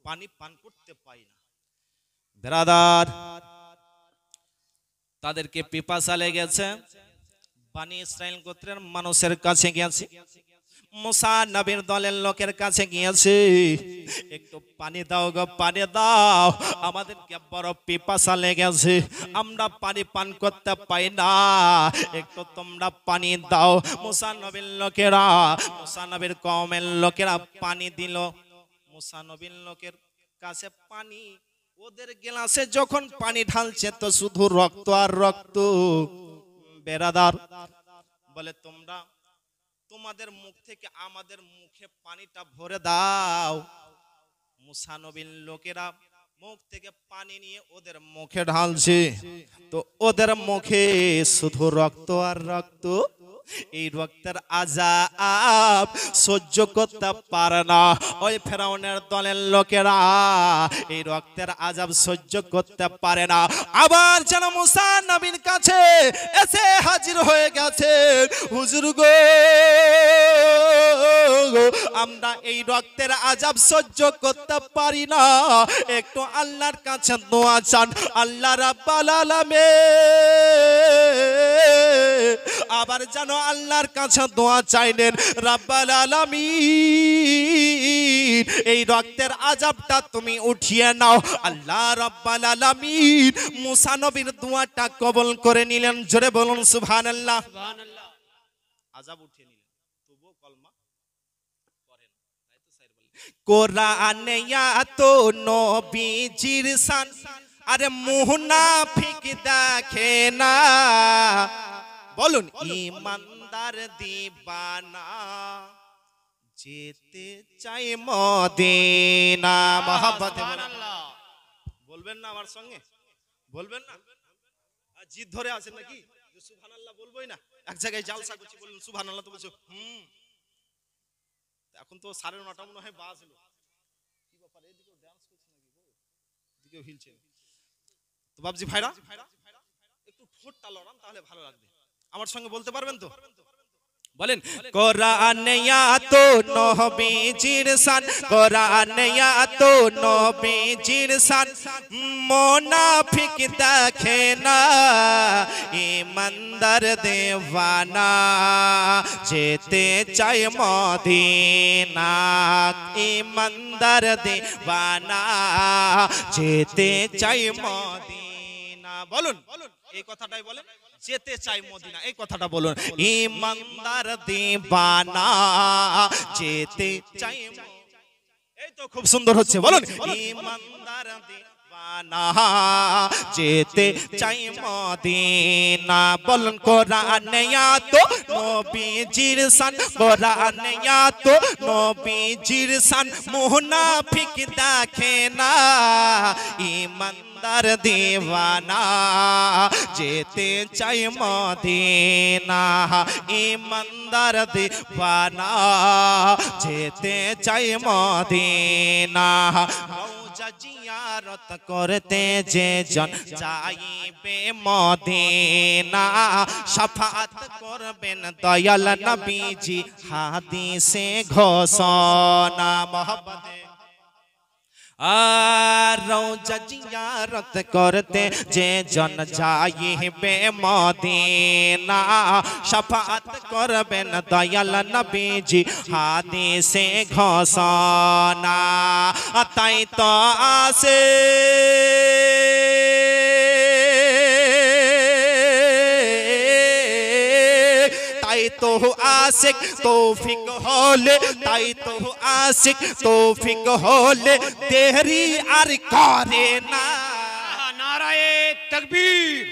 পানি পান করতে পাই না। ব্রাদার তাদেরকে পিপাসা লেগেছে, বনি ইসরাইল গোত্রের মানুষের কাছে গিয়েছে, মুসা নবীর দলের লোকের কাছে গিয়েছে, একটু পানি দাও গো, পানি দাও, আমাদেরকে বড় পিপাসা লেগেছে, আমরা পানি পান করতে পাই না, একটু তোমরা পানি দাও। মুসা নবীর লোকেরা, মুসা নবীর কওমের লোকেরা পানি দিল। মুসা নবীর লোকের কাছে পানি, ওদের গ্লাসে যখন পানি ঢালছে তো শুধু রক্ত আর রক্ত। বেরাদার বলে তোমরা তোমাদের মুখ থেকে আমাদের মুখে পানিটা ভরে দাও। মুসা নবীর লোকেরা মুখ থেকে পানি নিয়ে ওদের মুখে ঢালছে, তো ওদের মুখে শুধু রক্ত আর রক্ত। এই রক্তের আযাব সহ্য করতে পারে না ওই ফেরাউনের দলের লোকেরা, এই রক্তের আযাব সহ্য করতে পারে না। আবার যেন মুসা নবীর কাছে এসে হাজির হয়ে গেছে, হুজুর গো আমরা এই রক্তের আযাব সহ্য করতে পারি না, একটু আল্লাহর কাছে দোয়া চান। আল্লাহ রাব্বুল আলামিন আবার যেন আল্লাহর কাছে দোয়া চাইলেন, রাব্বুল আলামিন এই রক্তের আযাবটা তুমি উঠিয়ে নাও। আল্লাহ রাব্বুল আলামিন মুসা নবীর দোয়াটা কবুল করে নিলেন। জোরে বলুন সুবহানাল্লাহ। সুবহানাল্লাহ। আযাব উঠিয়ে নিলেন, তবুও কলমা পড়েন। তাই তো স্যার বলেন কোরআনে এত নবীজির শান, আরে মুনাফিক দেখে না। বলুন ঈমানদার দিবানা, যেতে চাই মদিনা। মহব্বতে সুবহানাল্লাহ। বলবেন না আমার সঙ্গে? বলবেন না? জিদ ধরে আছেন নাকি সুবহানাল্লাহ বলবোই না? এক জায়গায় জালসা করছি, বলুন সুবহানাল্লাহ তো বলছো। এখন তো 9:30 মনে হয় বাজলো। কি ব্যাপার, এদিকেও ডান্স করছে নাকি গো? এদিকেও হিলছে। তো বাবজি ভাইরা একটু ঠোঁটটা লড়ান, তাহলে ভালো লাগবে। আমার সঙ্গে বলতে পারবেন তো? বলেন কোরআনে এত নবীজির শান, কোরআনে এত নবীজির শান, মুনাফিক দেখে না, ঈমানদার দেওয়ানা, যেতে চায় মদিনা। ঈমানদার দেওয়ানা, যেতে চায় মদিনা। বলুন এই কথাটাই বলেন, যেতে চাই মদিনা, এই কথাটা বলুন। ঈমানদার দিবানা, যেতে চাই। এই তো খুব সুন্দর হচ্ছে, বলুন ঈমানদার দিবানা, যেতে চাই মদিনা। বলুন কোরআনে এত নবীজির শান, কোরআনে এত নবীজির শান, মুনাফিক দেখে না, ঈমানদার দিবানা, যেতে চাই মদিনা। ঈমানদার দিবানা, যেতে চাই মদিনা। রওজা জিয়ারত করতে যে জন যাইবে মদিনা, শাফাআত করবেন দয়াল নবীজি, হাদিসে ঘোষণা। মহব্বতে আর রওজা জিয়ারত করতে যে জন যাইবে মদিনা, শাফাআত করবেন দয়াল নবীজি, হাদিসে ঘোষণা। তাই তো আসে তাই তো আশিক তৌফিক হলে, তাই তো আশিক তৌফিক হলে দেরি আর করে না। নারায়ে তাকবীর,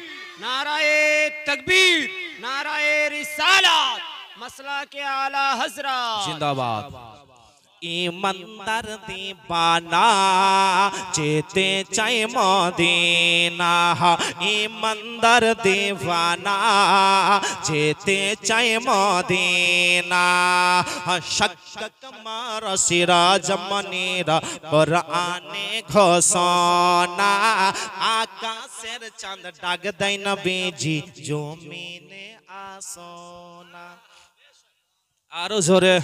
নারায়ে তাকবীর, নারায়ে রিসালাত, মাসলাকে আলা হযরত জিন্দাবাদ। ঈমানদার দিবানা, যেতে চাই মদিনা। ঈমানদার দিবানা, যেতে চাই মদিনা। শক্ক মার সিরাজ মনিরা, কোরআনে ঘোষণা। আকাশের চাঁদ ডাক দেয় নবীজি, জমিনে আসনা। আরো জোরে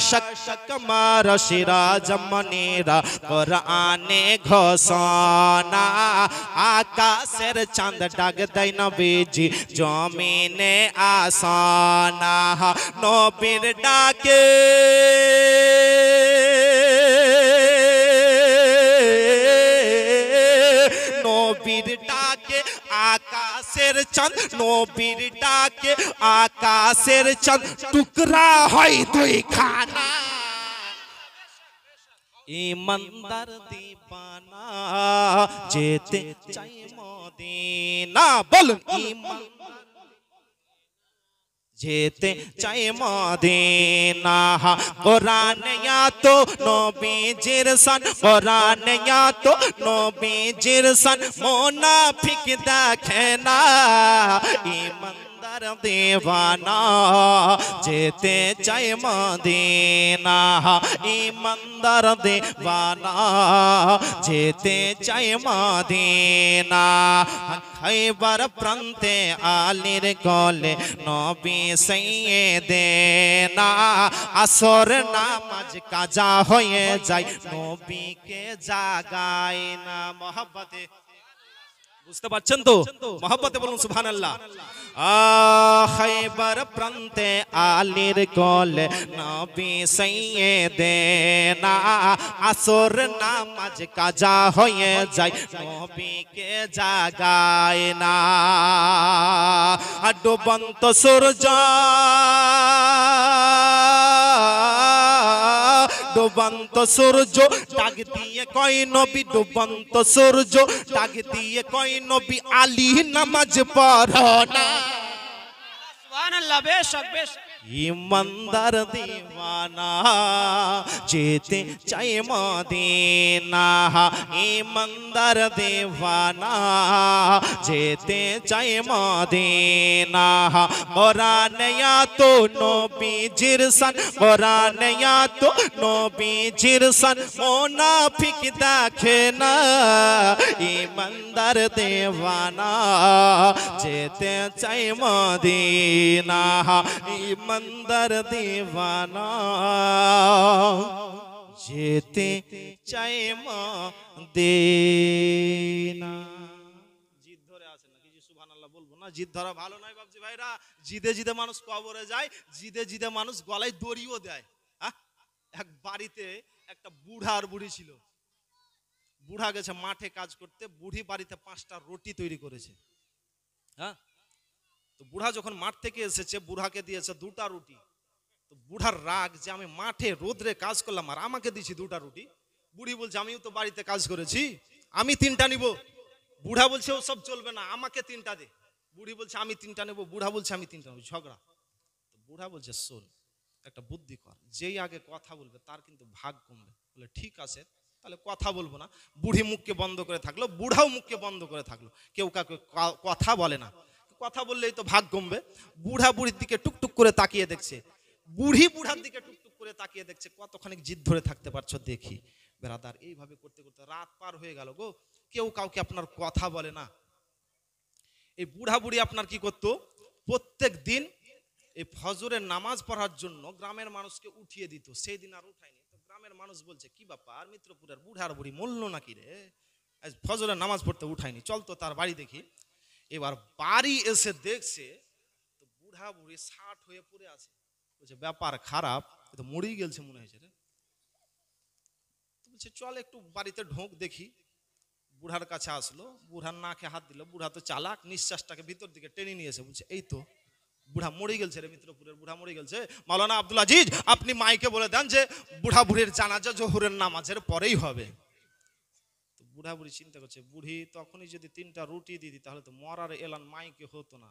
শক মার সিরাজ মনিরা, কোরআনে ঘোষণা। আকাশের চাঁদ ডাক দেয় নবীজি, জমিনে আসনা। নবীর ডাকে নবীর ডাকে আকাশের চাঁদ, নবীর ডাকে আকাশের চাঁদ টুকরা হয় দুই খানা। ঈমানদার দিবানা, যেতে চাই মদিনা। বলুন ঈমানদার, যেতে চাই মদিনা। কোরআনে এত নবীজির শান, কোরআনে এত নবীজির শান, মুনাফিক দেখে না, ঈমানদার ইমানদার দেওয়ানা যেতে চায় মদিনা ইমানদার দেওয়ানা যেতে চায় মদিনা খাইবার প্রান্তে আলীর কোলে নবী সাইয়েদেনা আসর নামাজ কাজা হয়ে যায় নবীকে জাগায় না মহব্বতে বুঝতে পারছেন তো মহব্বতে বলুন সুবহানাল্লাহ খাইবার প্রান্তে আলীর কোলে নবী সাইয়েদেনা আসর নামাজ কাজা হয়ে যায় নবীকে জাগায় না ডুবন্ত সূর্য ডুবন্ত সূর্য ডাক দিয়ে কয় নবী ডুবন্ত সূর্য ডাক দিয়ে কয় নবী আলী নামাজ পড়ো না সুবহানাল্লাহ বেশক বেশক ইমানদার দিওয়ানা যেতে চায় মদিনা ইমানদার দিওয়ানা যেতে চায় মদিনা কোরআনে তো নবীজির শান কোরআনে তো নবীজির শান মুনাফিক দেখে না ইমানদার দিওয়ানা যেতে চায় মদিনা ইমানদার দিওয়ানা যেতে চায় মদিনা জিদ ধরে আছে নাকি জি সুবহানাল্লাহ বলবো না জিদ ধরা ভালো নয় বাবজি ভাইরা জিদে জিদে মানুষ কবরে যায় জিদে জিদে মানুষ গলায় দড়িও দেয় এক বাড়িতে একটা বুড়া আর বুড়ি ছিল বুড়া গেছে মাঠে কাজ করতে বুড়ি বাড়িতে 5টা রুটি তৈরি করেছে হ্যাঁ তো বুড়া যখন মাঠ থেকে এসেছে বুড়াকে দিয়েছে 2টা রুটি তো বুড়ার রাগ যে আমি মাঠে রোদ্রে কাজ করলাম আর আমাকে দিয়েছি 2টা রুটি বুড়ি বলছে আমিও তো বাড়িতে কাজ করেছি আমি 3টা নিব বুড়া বলছে ও সব চলবে না আমাকে 3টা দে বুড়ি বলছে আমি 3টা নেব বুড়া বলছে আমি 3টা নেব ঝগড়া তো বুড়া বলছে শোন একটা বুদ্ধি কর যেই আগে কথা বলবে তার কিন্তু ভাগ কমবে বলে ঠিক আছে তাহলে কথা বলবো না বুড়ি মুখকে বন্ধ করে থাকলো বুড়াও মুখকে বন্ধ করে থাকলো কেউ কাউকে কথা বলে না কথা বললেই তো ভাগ কমবে বুড়া বুড়ির দিকে টুকটুক করে তাকিয়ে দেখছে বুড়ি বুড়ার দিকে টুকটুক করে তাকিয়ে দেখছে কতখানি জিদ ধরে থাকতে পারছো দেখি বেরাদার এইভাবে করতে করতে রাত পার হয়ে গেল গো কেউ কাউকে আপনার কথা বলে না এই বুড়া বুড়ি আপনার কি করতো প্রত্যেক দিন এই ফজরের নামাজ পড়ার জন্য গ্রামের মানুষকে উঠিয়ে দিত সেই দিন আর উঠায়নি তো গ্রামের মানুষ বলছে কি ব্যাপার মিত্রপুরের বুড়ার বুড়ি মরল নাকি রে আজ ফজরের নামাজ পড়তে উঠায়নি চল তো তার বাড়ি দেখি এবার বাড়ি এসে দেখছে তো বুড়া বুড়ি 60 হয়ে পড়ে আছে বলছে ব্যাপার খারাপ তো মরেই গেছে মনে হয়েছে রে তো বলছে চল একটু বাড়িতে ঢোক দেখি বুড়ার কাছে আসলো বুড়ার নাকে হাত দিল বুড়া তো চালাক নিঃশ্বাসটাকে ভিতর দিকে টেনে নিয়েছে বলছে এই তো বুড়া মরে গেছে রে মিত্রপুরের বুড়া মরে গেছে মাওলানা আব্দুল আজিজ আপনি মাইকে বলে দেন যে বুড়া বুড়ির জানাজা জোহরের নামাজের পরেই হবে তো বুড়া বুড়ি চিন্তা করছে বুড়ি তখনই যদি 3টা রুটি দিতি তাহলে তো মরার এলান মাইকে হতো না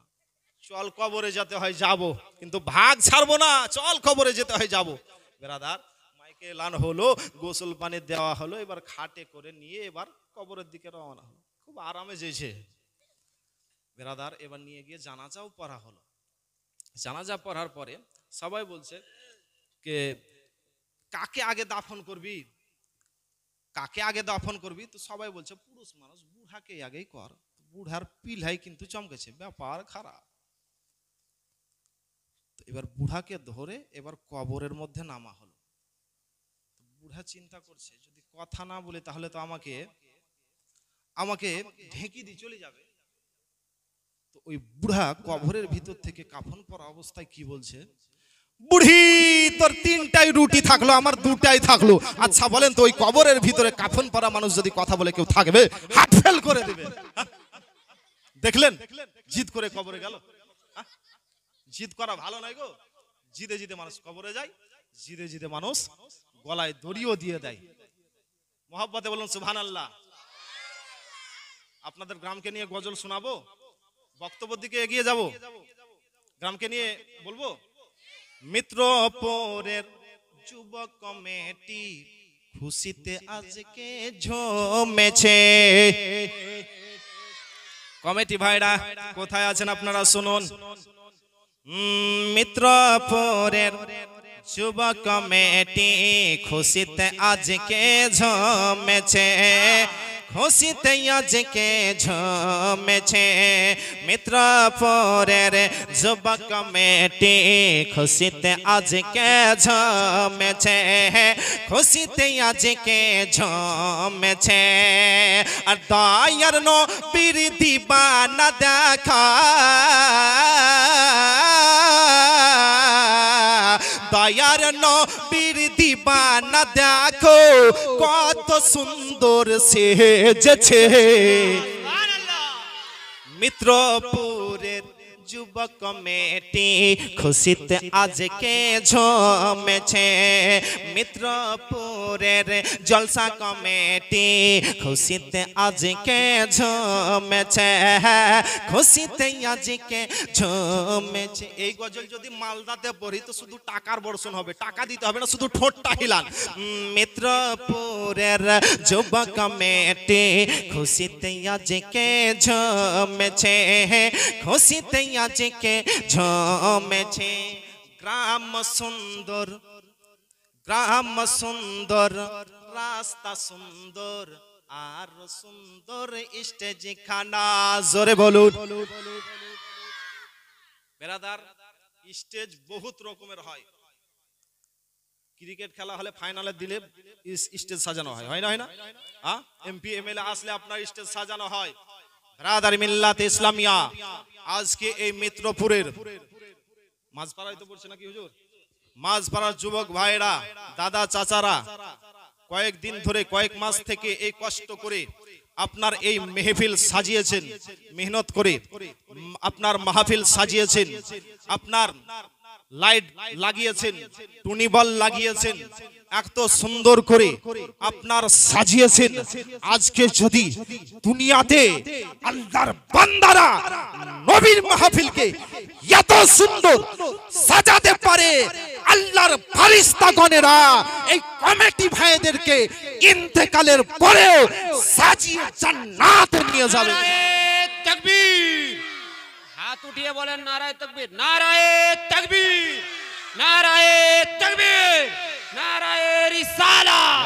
চল কবরে যেতে হয় যাব কিন্তু ভাগ ছাড়বো না চল কবরে যেতে হয় যাব বেরাদার মাইকে এলান হলো গোসল পানি দেওয়া হলো এবার খাটে করে নিয়ে এবার কবরের দিকে রওনা হলো খুব আরামে যেছে বেরাদার এবার নিয়ে গিয়ে জানাজাও পড়া হলো জানাজা পড়ার পরে সবাই বলছে কে কাকে আগে দাফন করবি কাকে আগে দাফন করবি তো সবাই বলছে পুরুষ মানুষ বুড়াকে আগেই কর বুড়ার পিলাই কিন্তু চমকেছে ব্যাপার খারাপ তো এবার বুড়াকে ধরে এবার কবরের মধ্যে নামা হলো বুড়া চিন্তা করছে যদি কথা না বলে তাহলে তো আমাকে ঢেকে দিয়ে চলে যাবে তো ওই বুড়া কবরের ভিতর থেকে কাফন পরা অবস্থায় কি বলছে বুড়ি তোর 3টাই রুটি থাকলো আমার 2টাই থাকলো আচ্ছা বলেন তো ওই কবরের ভিতরে কাফন পরা মানুষ যদি কথা বলে কেউ থাকবে হার্ট ফেল করে দেবে দেখলেন জিদ করে কবরে গেল জিদ করা ভালো নয় গো জিদে জিদে মানুষ কবরে যায় জিদে জিদে মানুষ গলায় দড়িও দিয়ে দেয় মহব্বতে বলুন সুবহানাল্লাহ আপনাদের গ্রামকে নিয়ে গজল শোনাবো বক্তব্যের দিকে এগিয়ে যাব গ্রামকে নিয়ে বলবো মিত্রপুরের যুবক কমিটি খুশিতে আজকে ঝুমেছে কমিটি ভাইরা কোথায় আছেন আপনারা শুনুন মিত্রপুরের যুব কমিটি খুশিতে আজকে ঝমেছে, খুশিতে আজকে ঝমেছে। মিত্রপুরের যুব কমিটি খুশিতে আজকে ঝমেছে, খুশিতে আজকে ঝমেছে। আর দয়ার নবীর দিবানা দেখা, দয়ার নবীর দিবানা দেখো কত সুন্দর সেজেছে। মিত্রপুরের যুব কমিটি খুশিতে আজকে ঝমেছে, মিত্রপুরের জলসা কমিটি খুশিতে আজকে ঝমেছে, খুশিতে আজকে ঝমেছে। এই গজল যদি মালদাতে পড়ি তো শুধু টাকার বর্ষণ হবে, টাকা দিতে হবে না, শুধু ঠোঁটটা হিলান। মিত্রপুরের যুব কমিটি খুশিতে আজকে ঝমেছে, খুশিতে আজকে ঝমেছে। গ্রাম সুন্দর, গ্রাম সুন্দর, রাস্তা সুন্দর, আর সুন্দর স্টেজ খানা। জোরে বলুন বেরাদার। স্টেজ বহুত রকমের হয়। ক্রিকেট খেলা হলে ফাইনালে দিলে স্টেজ সাজানো হয়, হয় না? হয় না? এমপি এমএলএ আসলে আপনার স্টেজ সাজানো হয়। ব্রাদার মিল্লাত ইসলামিয়া আজকে এই মিত্রপুরের মাঝপাড়ায় তো পড়ছে নাকি হুজুর, মাঝপাড়ার যুবক ভাইরা, দাদা চাচারা কয়েকদিন ধরে, কয়েক মাস থেকে এই কষ্ট করে আপনার এই মেহফিল সাজিয়েছেন, মেহনত করে আপনার মাহফিল সাজিয়েছেন, আপনার লাইট লাগিয়েছেন, টুনি বল লাগিয়েছেন, এত সুন্দর করে আপনার সাজিয়েছেন। আজকে যদি দুনিয়াতে আল্লাহর বান্দারা নবীর মাহফিলকে এত সুন্দর সাজাতে পারে, আল্লাহর ফেরেশতাগণেরা এই কমিটি ভাইদেরকে ইন্তেকালের পরেও সাজিয়ে জান্নাতে নিয়ে যাবে। নারায়ে তাকবীর, হাত উঠিয়ে বলেন নারায়ে তাকবীর, নারায়ে তাকবীর, নারায়ে তাকবীর, নারায়ে রিসালাত,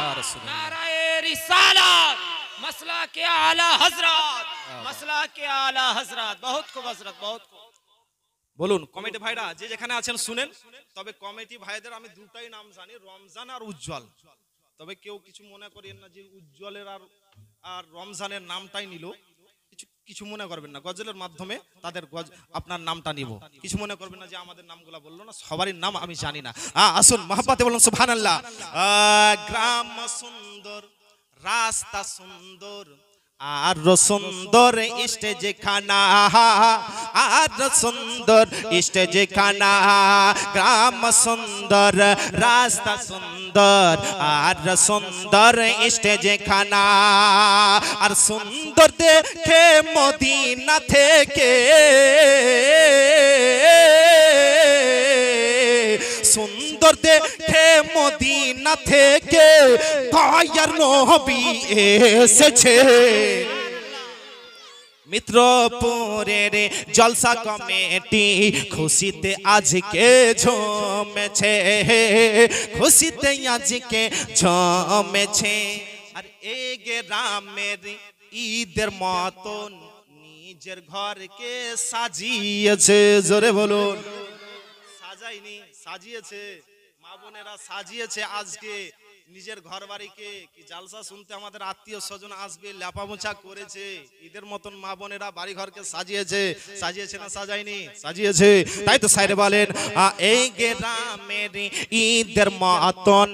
নারায়ে রিসালাত, মসলা কে আলা হযরত, মসলা কে আলা হযরত। বহুত খুব হযরত, বহুত খুব। বলুন কমিটি ভাইরা যে যেখানে আছেন শুনেন। তবে কমিটি ভাইদের আমি দুটাই নাম জানি, রমজান আর উজ্জ্বল। তবে কেউ কিছু মনে করেন না যে উজ্জ্বলের আর রমজানের নামটাই নিল, কিছু মনে করবেন না। গজলের মাধ্যমে তাদের আপনার নামটা নিব, কিছু মনে করবেন না যে আমাদের নামগুলা বললো না। সবারই নাম আমি জানি না। আসুন মহব্বতে বলুন সুবহানাল্লাহ। গ্রাম সুন্দর, রাস্তা সুন্দর, আর সুন্দর স্টেজ খানা, আর সুন্দর স্টেজ খানা। গ্রাম সুন্দর, রাস্তা সুন্দর, আর সুন্দর স্টেজ খানা। আর সুন্দর দেখে মদিনা থেকে, সুন্দর দেখে মদিনা থেকে দয়ার নবী এসেছে। মিত্রপুরের জলসা কমিটি খুশিতে আজকে ঝমেছে, খুশিতে আজকে ঝমেছে। আর এই গ্রামের ঈদের মতন নিজের ঘরকে সাজিয়েছে। জোরে বলুন। সাজাইনি, সাজিয়েছে। মা বোনেরা সাজিয়েছে আজকে নিজের ঘর বাড়িকে। কি জালসা শুনতে আমাদের আত্মীয় স্বজন আসবে, লেপামোছা করেছে। ঈদের মতন মা বোনেরা বাড়ি ঘরকে সাজিয়েছে। সাজিয়েছে না সাজাইনি? সাজিয়েছে। তাই তো সাইরে বলেন এই গ্রামের ঈদের মতন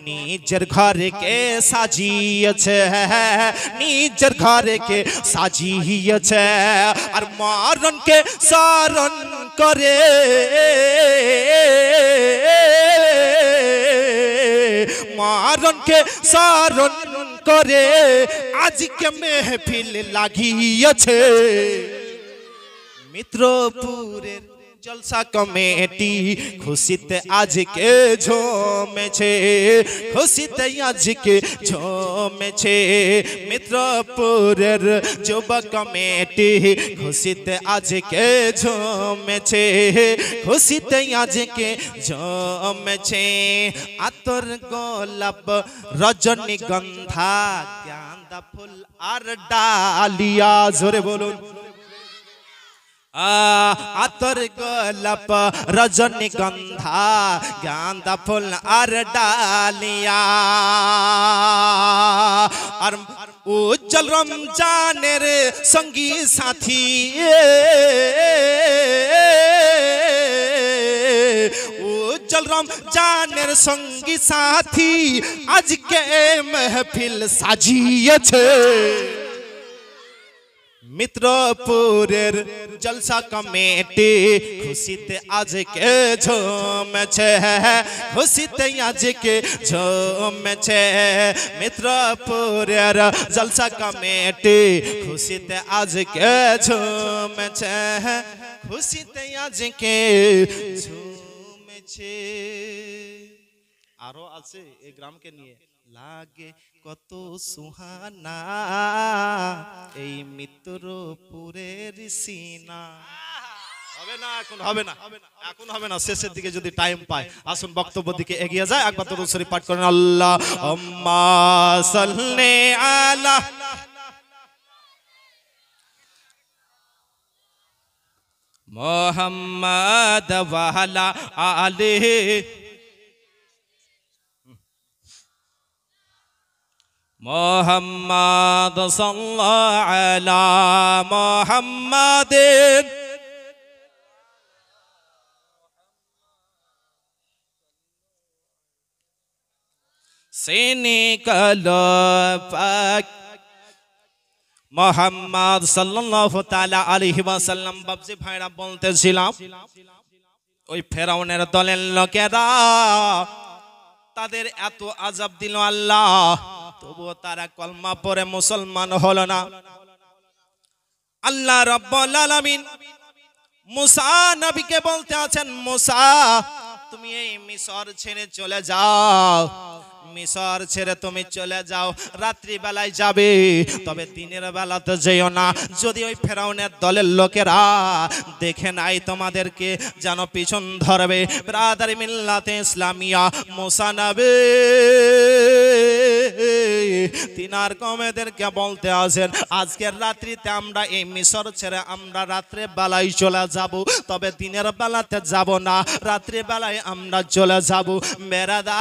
নিজের ঘরকে সাজিয়েছে, নিজের ঘরকে সাজিয়েছে। আর মরণকে স্মরণ করে মরণকে স্মরণ করে আজকে মেহফিল লাগিয়েছে। মিত্রপুরের জলসা কমিটি খুশিতে আজকে ঝুমেছে, খুশিতে আজকে ঝুমেছে। মিত্রপুরের যুব কমিটি খুশিতে আজকে ঝুমেছে, খুশিতে আজকে ঝুমেছে। আতর গোলাপ রজনীগন্ধা গাঁদা ফুল আর ডালিয়া, জোরে বলুন। আতর গোলাপ রজনীগন্ধা গাঁদা ফুল আর ডালিয়া, আর উজ্জ্বল রমজানের সঙ্গী সাথী, উজ্জ্বল রমজানের সঙ্গী সাথী আজকে মেহফিল সাজিয়েছে। মিত্রপুরের জলসা কমিটি খুশিতে আজকে ঝুমেছে, খুশিতে আজকে ঝুমেছে। মিত্রপুরের জলসা কমিটি খুশিতে আজকে ঝুমেছে, খুশিতে আজকে ঝুমেছে। আরো আছে এই গ্রামকে নিয়ে। লাগে কত সুহানা এই মিত্রপুরের সিনা। হবে না, এখন হবে না, এখন হবে না, শেষের দিকে যদি টাইম পায়। আসুন বক্তব্য দিকে এগিয়ে যায়। একবার দরুদ শরীফ পাঠ করেন। আল্লাহুম্মা সাল্লি আলা মুহাম্মাদ ওয়া আলা আলিহি মুহাম্মাদ সাল্লাল্লাহু আলা মুহাম্মাদিন সিনি কলপাক মুহাম্মদ সাল্লাল্লাহু তাআলা আলাইহি ওয়াসাল্লাম। বাবজি ভাইরা বলতেছিলাম, ওই ফেরাউনের দলের লোকেরা তাদের এত আযাব দিল আল্লাহ, তবুও তারা কলমা পড়ে মুসলমান হলো না। আল্লাহ রাব্বুল আলামিন মুসা নবীকে বলতে আছেন, মুসা তুমি এই মিশর ছেড়ে চলে যাও, মিশর ছেড়ে তুমি চলে যাও। রাত্রি বেলায় যাবে, তবে দিনের বেলাতে যেও না। যদি ওই ফেরাউনের দলের লোকেরা দেখে নাই তোমাদেরকে, যেন পিছন ধরবে। ব্রাদার মিল্লাতে ইসলামিয়া মুসা নবী তিনার কওমেদেরকে বলতে আছেন, আজকের রাত্রিতে আমরা এই মিশর ছেড়ে আমরা রাত্রে বেলায় চলে যাব, তবে দিনের বেলাতে যাব না, রাত্রি বেলায় আমরা চলে যাব। বেরাদার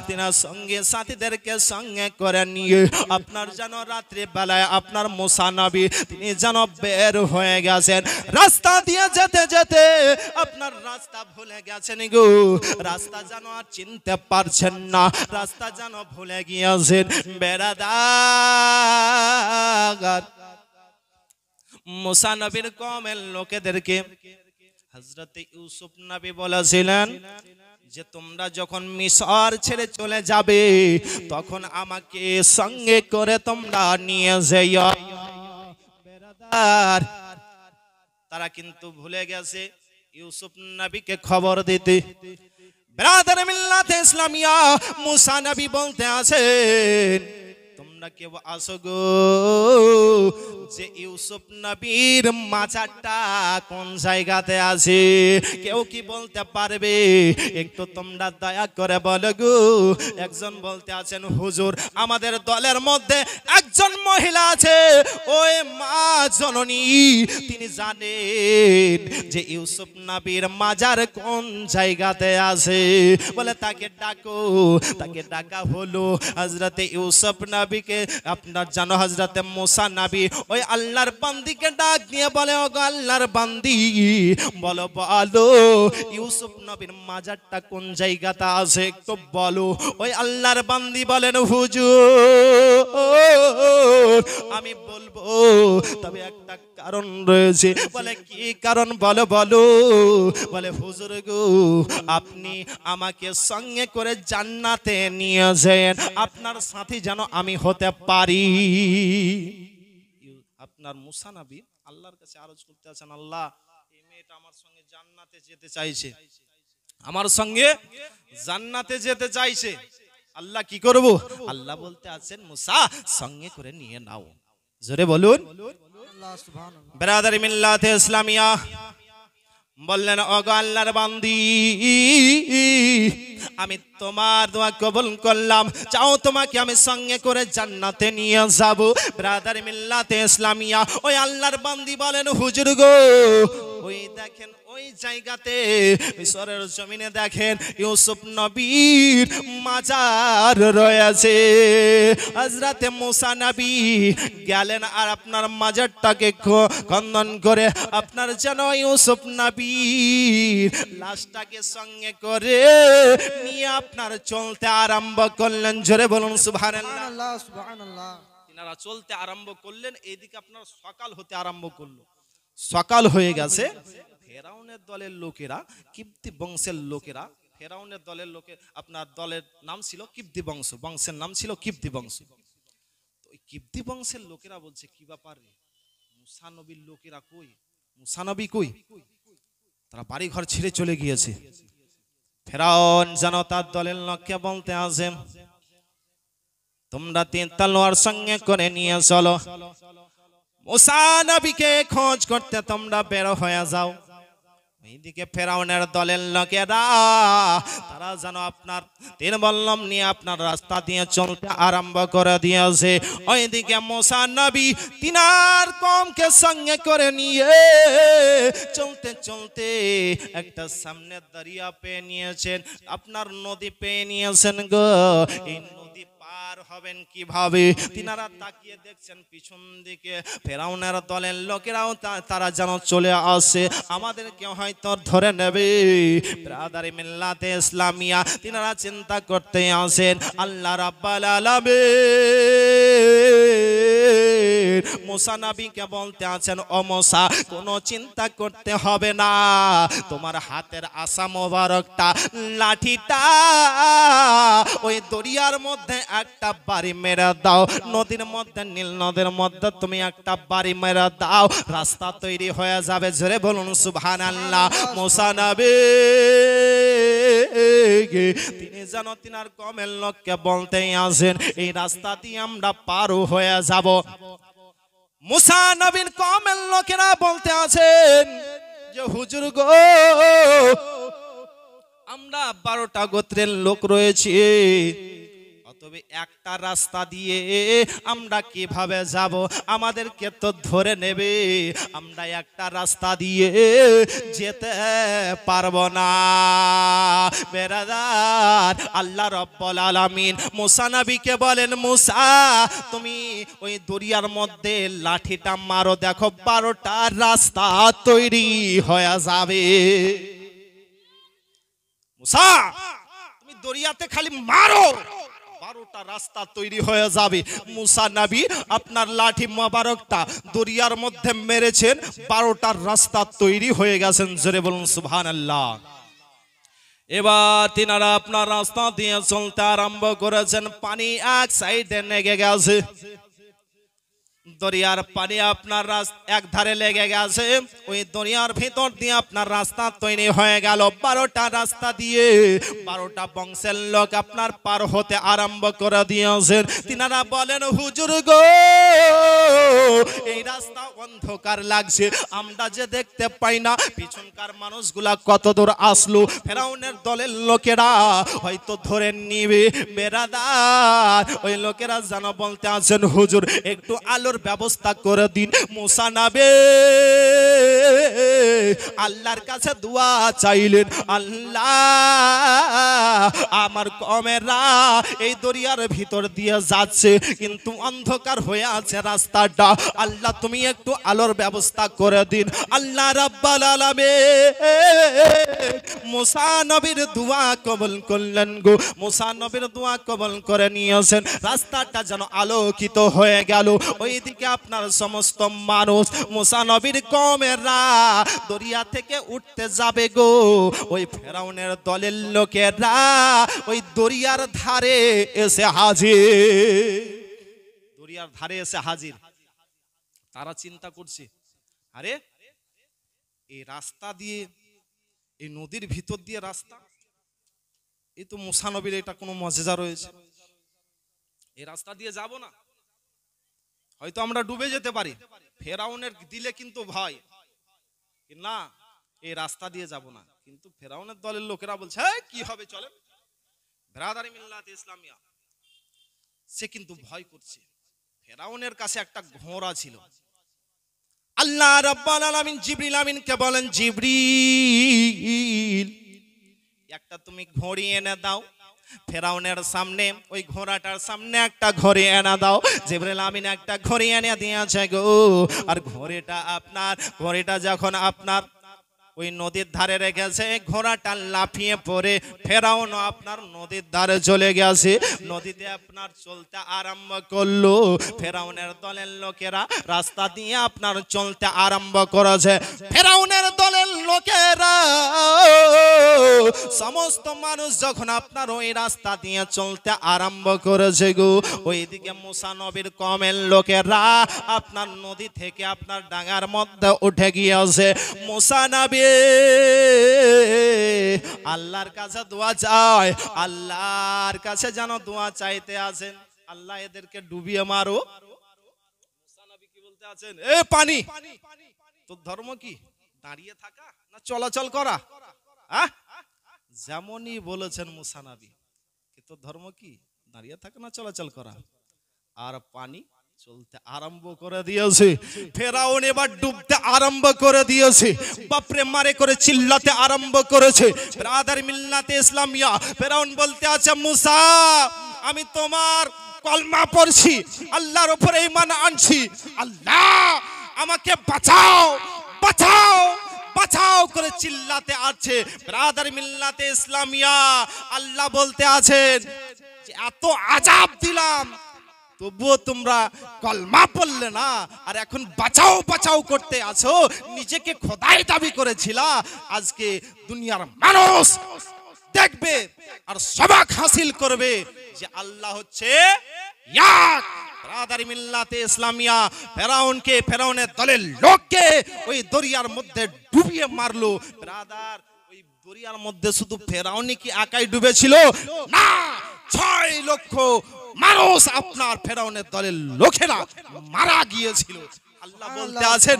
তিনার সঙ্গে সাথীদেরকে সঙ্গে করে নিয়ে আপনার যেন রাত্রি বেলায় আপনার মুসা নবী তিনি যেন বের হয়ে গেছেন। রাস্তা দিয়ে যেতে যেতে আপনার রাস্তা ভুলে গেছেন গো, রাস্তা যেন আর চিনতে পারছেন না, রাস্তা যেন ভুলে গিয়েছেন। বেরাদার মুসা নবীর কওমের লোকেদেরকে হযরত ইউসুফ নবী বলেছিলেন যে তোমরা যখন মিশর ছেড়ে চলে যাবে তখন আমাকে সঙ্গে করে তোমরা নিয়ে যাইও। বেরাদার তারা কিন্তু ভুলে গেছে ইউসুফ নবীকে খবর দিতে। ব্রাদার মিল্লাতে ইসলামিয়া মুসা নবী বলতে আছেন, তোমরা কেউ আসো গো, যে ইউসুফ নবীর মাজারটা কোন জায়গাতে আছে কেউ কি বলতে পারবে? একটু তোমরা দয়া করে বলো গো। একজন বলতে আছেন, হুজুর আমাদের দলের মধ্যে একজন মহিলা আছে, ওই মা জননী তিনি জানেন যে ইউসুফ নবীর মাজার কোন জায়গাতে আছে। বলে তাকে ডাকো। তাকে ডাকা হলো। হযরতে ইউসুফ নবীকে আপনার জানো হযরতে মুসা নবী ওই আল্লাহর বান্দিকে ডাক দিয়ে বলে, ও গো আল্লাহর বান্দি বলো বলো ইউসুফ নবীর মাজারটা কোন জায়গাতে আছে একটু বলো। ওই আল্লাহর বান্দি বলেন, হুজুর আমি বলবো, তবে একটা কারণ রয়েছে। বলে কি কারণ? বলো বলো। বলে হুজুর গো আপনি আমাকে সঙ্গে করে জান্নাতে নিয়ে যান, আপনার সাথী যেন আমি হতে পারি। আপনার মুসা নবী আল্লাহর কাছে আরজ করতে আছেন, আল্লাহ এই মেয়েটা আমার সঙ্গে জান্নাতে যেতে চাইছে, আমার সঙ্গে জান্নাতে যেতে চাইছে, আল্লাহ কি করব? আল্লাহ বলতে আছেন মুসা সঙ্গে করে নিয়ে নাও। জোরে বলুন আল্লাহ সুবহানাল্লাহ। ব্রাদার মিল্লাতে ইসলামিয়া বললেন, ওগো আল্লাহর বান্দি, আমি তোমার দোয়া কবুল করলাম, চাও তোমাকে আমি সঙ্গে করে জান্নাতে নিয়ে যাব। ব্রাদার মিল্লাতে ইসলামিয়া ওই আল্লাহর বান্দি বলেন, হুজুর গো, ওই দেখেন ওই জায়গাতে মিশরের জমিনে দেখেন ইউসুফ নবীর মাজার রয়েছে। হযরতে মুসা নবী গেলেন আর আপনার মাজারটাকে খনন করে আপনার যেন ইউসুফ নবীর লাশটাকে সঙ্গে করে নিয়ে আপনার চলতে আরম্ভ করলেন। জোরে বলুন সুবহানাল্লাহ। সুবহানাল্লাহ সুবহানাল্লাহ। তিনারা চলতে আরম্ভ করলেন, এইদিকে আপনার সকাল হতে আরম্ভ করলো। সকাল হয়ে গেছে, ফেরাউনের দলের লোকেরা, কিপ্তি বংশের লোকেরা, ফেরাউনের দলের লোকে আপনার দলের নাম ছিল কিপ্তি বংশ, বংশের নাম ছিল কিপ্তি বংশ। তো ওই কিপ্তি বংশের লোকেরা বলছে, কি ব্যাপার রে, মুসা নবীর লোকেরা কই, মুসা নবী কই? তারা বাড়ি ঘর ছেড়ে চলে গিয়েছে। ফেরাউন যেন তার দলের লোককে বলতে আসে, তোমরা 3 তলোয়ার সঙ্গে করে নিয়ে চলো, মুসা নবীকে খোঁজ করতে তোমরা বের হয়ে যাও। এইদিকে ফেরাউনের দলের লোকেরা তারা যেন আপনার 3 বল্লম নিয়ে আপনার রাস্তা দিয়ে চলতে আরম্ভ করে দিয়েছে। ওইদিকে মুসা নবী তিনার কওমকে সঙ্গে করে নিয়ে চলতে চলতে একটা সামনে দরিয়া পেয়ে নিয়েছেন, আপনার নদী পেয়ে নিয়েছেন গো। এই নদী পার হবেন কিভাবে? তিনারা তাকিয়ে দেখছেন পিছন দিকে ফেরাউনের দলের লোকেরাও তারা যেন চলে আসে, আমাদেরকে হয়তো ধরে নেবে। ব্রাদার মিল্লাতে ইসলামিয়া তিনারা চিন্তা করতে আসেন, আল্লাহ রাব্বুল আলামিন মুসা নবীকে বলতে আছেন, ও মুসা কোনো চিন্তা করতে হবে না, তোমার হাতের আসা মোবারকটা, লাঠিটা ওই দরিয়ার মধ্যে একটা বাড়ি মেরে দাও, নদীর মধ্যে, নীল নদীর মধ্যে তুমি একটা বাড়ি মেরে দাও, রাস্তা তৈরি হয়ে যাবে। জোরে বলুন সুবহানাল্লাহ। মুসা নবী তিনি যেন তিনার কওমের লোককে বলতে আসেন, এই রাস্তা দিয়ে আমরা পার হয়ে যাব। মুসা নবীর কওমের লোকেরা বলতে আছেন যে, হুজুর গো, আমরা 12টা গোত্রের লোক রয়েছি, তবে একটা রাস্তা দিয়ে আমরা কিভাবে যাব? আমাদেরকে তো ধরে নেবে, আমরা একটা রাস্তা দিয়ে যেতে পারবো না। বেরাদার আল্লাহ রাব্বুল আলামিন মুসা নবীকে বলেন, মুসা তুমি ওই দরিয়ার মধ্যে লাঠিটা মারো, দেখো 12টা রাস্তা তৈরি হয়ে যাবে। মুসা তুমি দরিয়াতে খালি মারো, 12টা রাস্তা তৈরি হয়ে যাবে। মুসা নবী আপনার লাঠি মোবারকটা দরিয়ার মধ্যে মেরেছেন, 12টা রাস্তা তৈরি হয়ে গেছেন। জোরে বলুন সুবহানাল্লাহ। এবার তিনারা আপনার রাস্তা দিয়ে চলতে আরম্ভ করেছেন, পানি এক সাইডে লেগে গেছে, দরিয়ার পানি আপনার এক ধারে লেগে গেছে, ওই দরিয়ার ভিতর দিয়ে আপনার রাস্তা তৈরি হয়ে গেল। 12টা রাস্তা দিয়ে 12টা বংশের লোক আপনার পার হতে আরম্ভ করে দিয়েছেন। তিনারা বলেন, হুজুর গো, এই রাস্তা অন্ধকার লাগছে, আমরা যে দেখতে পাই না পিছনকার মানুষগুলা কত দূর আসলো, ফেরাউনের দলের লোকেরা হয়তো ধরে নিবে। বেরাদার ওই লোকেরা যেন বলতে আছেন, হুজুর একটু আলোর ব্যবস্থা করে দিন। মুসা নবী আল্লাহর কাছে দোয়া চাইলেন, আল্লাহ আমার কওমেরা এই দরিয়ার ভিতর দিয়ে যাচ্ছে, কিন্তু অন্ধকার হয়ে আছে রাস্তাটা, আল্লাহ তুমি একটু আলোর ব্যবস্থা করে দিন। আল্লাহ রাব্বুল আলামিন মুসা নবীর দোয়া কবুল করলেন গো। মুসা নবীর দোয়া কবুল করে নিয়েছেন, রাস্তাটা যেন আলোকিত হয়ে গেল। ওইদিকে আপনার সমস্ত মানুষ মুসা নবীর কওমেরা দরিয়া থেকে উঠতে যাবে গো। ওই ফেরাউনের দলের লোকেরা ওই দরিয়ার ধারে এসে হাজির, দরিয়ার ধারে এসে হাজির। তারা চিন্তা করছে, আরে এই রাস্তা দিয়ে, এই নদীর ভিতর দিয়ে রাস্তা, এই তো মুসা নবীর এটা কোনো মজেজা রয়েছে, এই রাস্তা দিয়ে যাব না, হয়তো আমরা ডুবে যেতে পারি। ফেরাউনের দিলে কিন্তু ভয়, না এই রাস্তা দিয়ে যাব না, কিন্তু ফেরাউনের দলের লোকেরা বলছে কি হবে চলেন। ব্রাদারি মিল্লাত ইসলামিয়া, সে কিন্তু ভয় করছে। ফেরাউনের কাছে একটা ঘোড়া ছিল। আল্লাহ রাব্বুল আলামিন জিবরিল আমিনকে বলেন, জিবরিল একটা তুমি ঘড়ি এনে দাও, ফেরাউনের সামনে ওই ঘোড়াটার সামনে একটা ঘড়ি এনে দাও। জিবরিল আমিন একটা ঘড়ি এনে দিয়েছে গো। আর ঘড়িটা যখন আপনার ওই নদীর ধারে রেখেছে, ঘোড়াটা লাফিয়ে পড়ে ফেরাউন আপনার নদীর ধারে চলে গেছে। নদীতে আপনার চলতে আরম্ভ করলো। ফেরাউনের দলের লোকেরা রাস্তা দিয়ে আপনার চলতে আরম্ভ করেছে। ফেরাউনের দলের লোকেরা সমস্ত মানুষ যখন আপনার ওই রাস্তা দিয়ে চলতে আরম্ভ করেছে গো, ওইদিকে মুসা নবীর কমের লোকেরা আপনার নদী থেকে আপনার ডাঙার মধ্যে উঠে গিয়েছে। মুসা নবী আল্লাহর কাছে দোয়া চায়, আল্লাহর কাছে যেন দোয়া চাইতে আছেন, আল্লাহ এদেরকে ডুবিয়ে মারো। মুসা নবী কি বলতে আছেন, এ পানি, তোর ধর্ম কি দাঁড়িয়ে থাকা না চলাচল করা? যেমনই বলেছেন মুসা নবী, তোর ধর্ম কি দাঁড়িয়ে থাকা না চলাচল করা? আর পানি চলতে আরম্ভ করে দিয়েছে। ফেরাউন এবার ডুবতে আরম্ভ করে দিয়েছে। বাপরে মারে করে চিল্লাতে আরম্ভ করেছে। ব্রাদার মিল্লাতে ইসলামিয়া, ফেরাউন বলতে আছে, মুসা আমি তোমার কলমা পড়ছি, আল্লাহর উপরে ঈমান আনছি, আল্লাহ আমাকে বাঁচাও বাঁচাও বাঁচাও করে চিল্লাতে আছে। ব্রাদার মিল্লাতে ইসলামিয়া, আল্লাহ বলতে আছেন যে এত আযাব দিলাম, তবুও তোমরা কলমা পড়লে না, আর এখন বাঁচাও বাঁচাও করতে আছো। নিজেকে খোদাই দাবি করেছিলা, আজকে দুনিয়ার মানুষ দেখবে আর সবাক হাসিল করবে যে আল্লাহ হচ্ছে এক। ব্রাদারি মিল্লাতে ইসলামিয়া ফেরাউনকে, ফেরাউনের দলের লোককে ওই দরিয়ার মধ্যে ডুবিয়ে মারলো। ব্রাদার ওই দরিয়ার মধ্যে শুধু ফেরাউনই কি একাই ডুবেছিল? না, 6 লক্ষ মানুষ আপনার ফেরাউনের দলের লোকেরা মারা গিয়েছিল। আল্লাহ বলতে আছেন,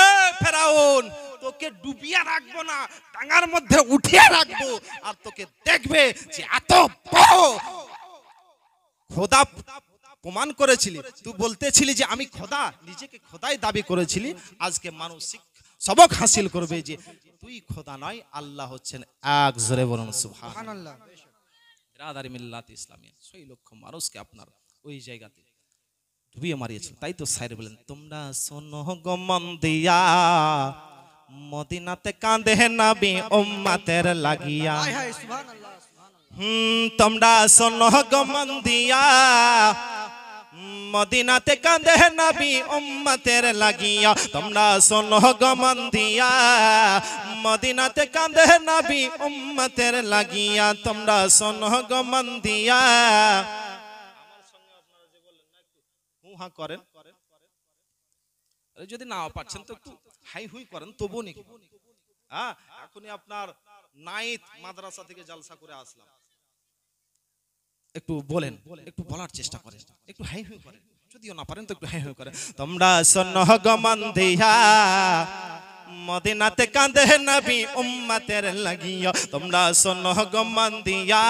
এ ফেরাউন তোকে ডুবিয়ে রাখবো না, ডাঙার মধ্যে উঠিয়ে রাখবো, আর তোকে দেখবে যে এত বড় খোদা প্রমাণ করেছিলি, তুই বলতেছিলি যে আমি খোদা, নিজেকে খোদাই দাবি করেছিলি, আজকে মানুষ সবক হাসিল করবে যে তুই খোদা নয়, আল্লাহ হচ্ছেন এক। জোরে বলুন সুবহানাল্লাহ। ব্রাদারি মিল্লাত ইসলামিয়া 6 লক্ষ মানুষকে আপনার ওই জায়গাতে ডুবিয়ে মারিয়েছিল। তাই তো সাইর বলেন, তোমরা শোনো গো মন দিয়া, মদিনাতে কাঁদে নবী উম্মতের লাগিয়া। তোমরা শোনো গো মন দিয়া, মদিনাতে কাঁদে নবী উম্মতের লাগিয়া। তোমরা শোনো গো মন দিয়া, মদিনাতে কাঁদে নবী উম্মতের লাগিয়া। তোমরা শোনো গো মন দিয়া। হুহা করেন, যদি না পাচ্ছেন তো একটু হাই হুই করেন, তবু নাকি। এখনই আপনার নাইট মাদ্রাসা থেকে জালসা করে আসলাম, একটু বলেন, একটু বলার চেষ্টা করেন, একটু হাই হুই করেন, যদিও না পারেন তো একটু হাই হুই করেন। তোমরা শোনো গো মন দিয়া, মদিনাতে কাঁদে নবী উম্মতের লাগিয়া। তোমরা শোনো গো মন দিয়া,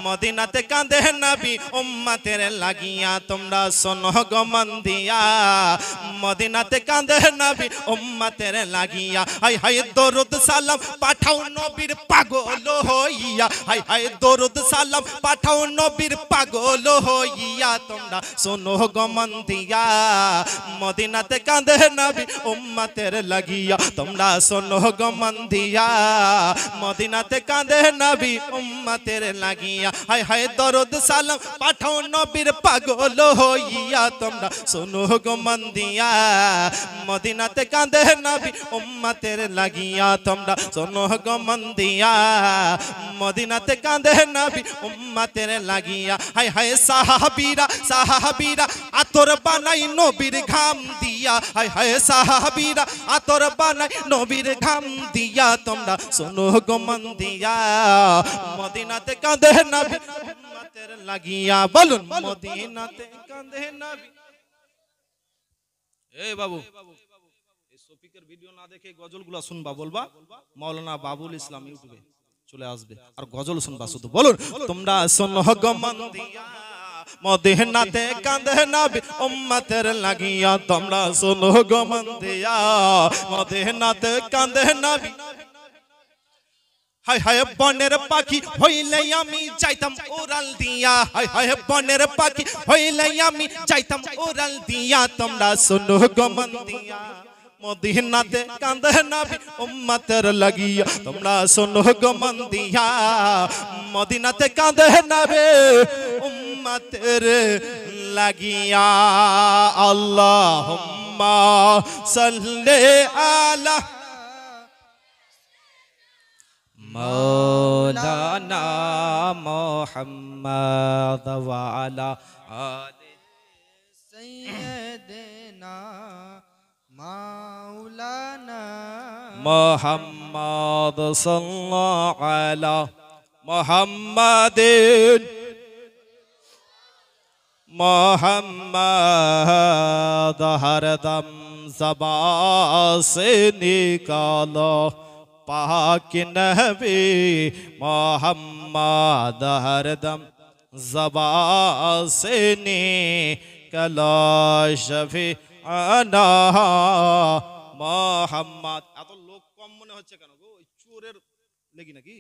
মদিনাতে কাঁদে নবী উম্মতের লাগিয়া। তোমরা শোনো গো মন দিয়া, মদিনাতে কাঁদে নবী উম্মতের লাগিয়া। হায় হায় দরুদ সালাম পাঠাও নবীর পাগল হইয়া, হায় হায় দরুদ সালাম পাঠাও নবীর পাগল হইয়া। তোমরা শোনো গো মন দিয়া, মদিনাতে কাঁদে নবী উম্মতের লাগিয়া। তোমরা শোনো গো মন দিয়া, মদিনাতে কাঁদে নবী উম্মতের লাগিয়া। হায় হায় দরুদ সালাম পাঠাও পাঠাও নবীর পাগল হইয়া তোমরা শোনো গো মন দিয়া মদিনাতে কাঁদে নবী উম্মতের লাগিয়া তোমরা শোনো গো মন দিয়া মদিনাতে কাঁদে নবী উম্মতের লাগিয়া হায় হায় সাহাবীরা সাহাবীরা আতর বানাই নবীর ঘাম দিয়া হায় হায় সাহাবীরা আতর বানাই নবীর ঘাম দিয়া তোমরা শোনো গো মন দিয়া মদিনাতে কাঁদে নবী উম্মতের লাগিয়া বলুন মদিনাতে কাঁদে নবী এই বাবু এই শফিকের ভিডিও না দেখে গজলগুলো শুনবা বলবা মাওলানা বাবুল ইসলাম ইউটিউবে চলে আসবে আর গজল শুনবা শুধু বলুন তোমরা শোনো গো মন দিয়া মদিনাতে কাঁদে নবী উম্মতের লাগিয়া তোমরা শোনো গো মন দিয়া মদিনাতে কাঁদে নবী হায় হায় বনের পাখি হইলে আমি যাইতাম ওরাল দিয়া হায় হায় বনের পাখি হইলে আমি যাইতাম ওরাল দিয়া তোমরা শোনো গো মন দিয়া মদিনাতে কাঁদে নবী উম্মতের লাগিয়া তোমরা শোনো গো মন দিয়া মদিনাতে কাঁদে নবী উম্মতের লাগিয়া আল্লাহুম্মা সাল্লি আলা মৌলানা মুহাম্মদ ওয়া আলা আলি সৈয়দনা মাওলানা মুহাম্মদ সাল্লাল্লাহু আলা মুহাম্মাদিন মুহাম্মদ হরদম ज़बां से निकालो पाक नबी मोहम्मद हरदम ज़बां से निकालो शफी आना मोहम्मद এত লোক কম মনে হচ্ছে কেন গো ওই চোরের লেগি নাকি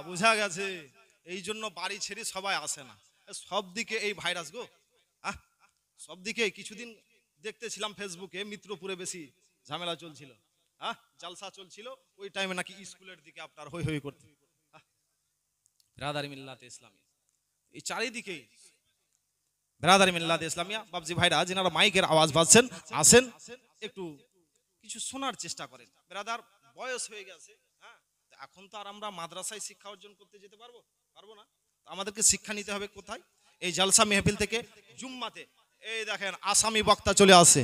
বুঝা গেছে এই জন্য বাড়ি ছেড়ে সবাই আসে না সব দিকে এই ভাইরাস গো সব দিকে কিছুদিন দেখতেছিলাম ফেসবুকে মিত্রপুরে বেশি ঝামেলা চলছিল জালসা চলছিল ওই টাইমে নাকি স্কুলের দিকে আপনার হই হই করতে বিরাদারি মিল্লাতে ইসলামিয়া এই চারিদিকে বিরাদারি মিল্লাতে ইসলামিয়া বাবজি ভাইরা যিনারা মাইকের আওয়াজ পাচ্ছেন আসেন একটু কিছু শোনার চেষ্টা করেন বিরাদার বয়স হয়ে গেছে এখন তো আর আমরা মাদ্রাসায় শিক্ষা অর্জন করতে যেতে পারবো না আমাদেরকে শিক্ষা নিতে হবে কোথায় এই জলসা মেহফিল থেকে জুম্মাতে এই দেখেন আসামি বক্তা চলে আসে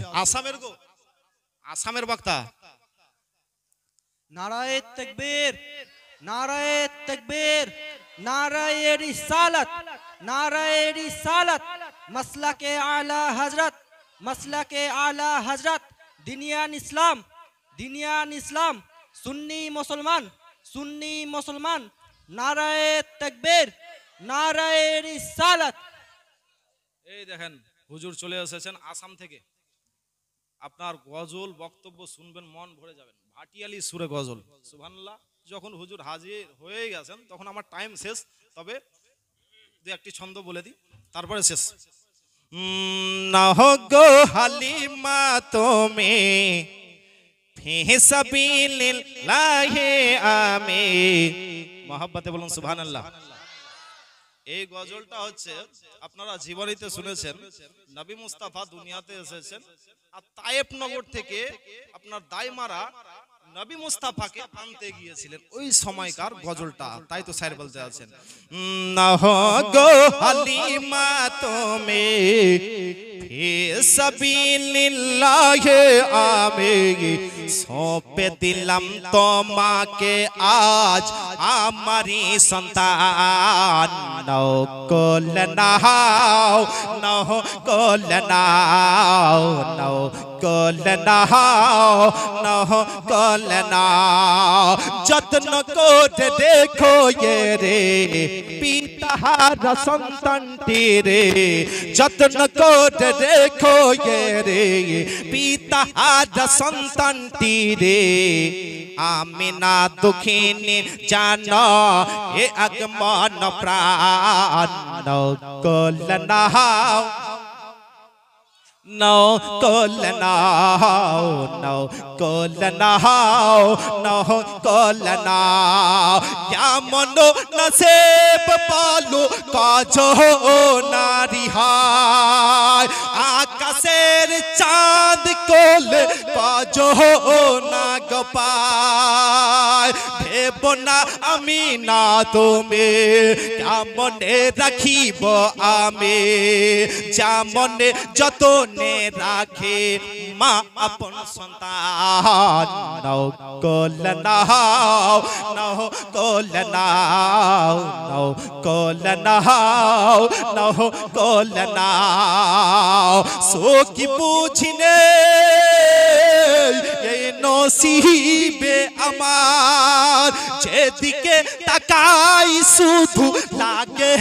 আসামের বক্তা নারায়ে তাকবীর নারায়ে তাকবীর নারায়ে রিসালাত মাসলাকে আলা হযরত দিনিয়ান ইসলাম সুন্নি মুসলমান নারায়ে তাকবীর নারায়ে রিসালাত এই দেখেন হুজুর চলে এসেছেন আসাম থেকে আপনার গজল বক্তব্য শুনবেন মন ভরে যাবেন ভাটিয়ালি সুরে গজল সুবহানাল্লাহ যখন হুজুর হাজির হয়ে গেছেন তখন আমার টাইম শেষ তবে দুই একটি ছন্দ বলে দিই তারপরে শেষ না হো গো হালিমা তুমি ফি সাবিলিল্লাহি আমি মহব্বতে বলুন সুবহানাল্লাহ এই গজলটা হচ্ছে আপনারা জীবনীতে শুনেছেন নবী মুস্তাফা দুনিয়াতে এসেছেন আর তায়েফ নগর থেকে আপনার দাইমারা নবী মুস্তাফাকে আনতে গিয়েছিলেন ওই সময়কার গজলটা তাই তো স্যার বলতে আছেন না হো গো হালিমা তুমি ফি সাবিলিল্লাহি আমি সঁপে দিলাম তোমাকে আজ আমারি সন্তান নকল নাও নকল নাও নকল নাও নকল নাও যত্ন করে দেখো রে পিতাহার সন্তানটি রে যত্ন করে দেখো রে পিতাহার সন্তানটি রে আমিনা দুঃখিনী জানো এ আগমন প্রাণ নকল নাও নকল নাও নকল নাও নকল নাও যেমন নসিব পালো কাজ নারী হায় আকাশের চাঁদ কোলে কাজ না গোপায় ভেব না আমি না তুমি কেমনে রাখিব আমি যেমনে যতনে রাখে মা আপন সন্তান নকল নাও নকল নাও নকল নাও নকল নাও সখী বুঝিনে এই নসিবে আমার যেদিকে তাকাই শুধু লাগে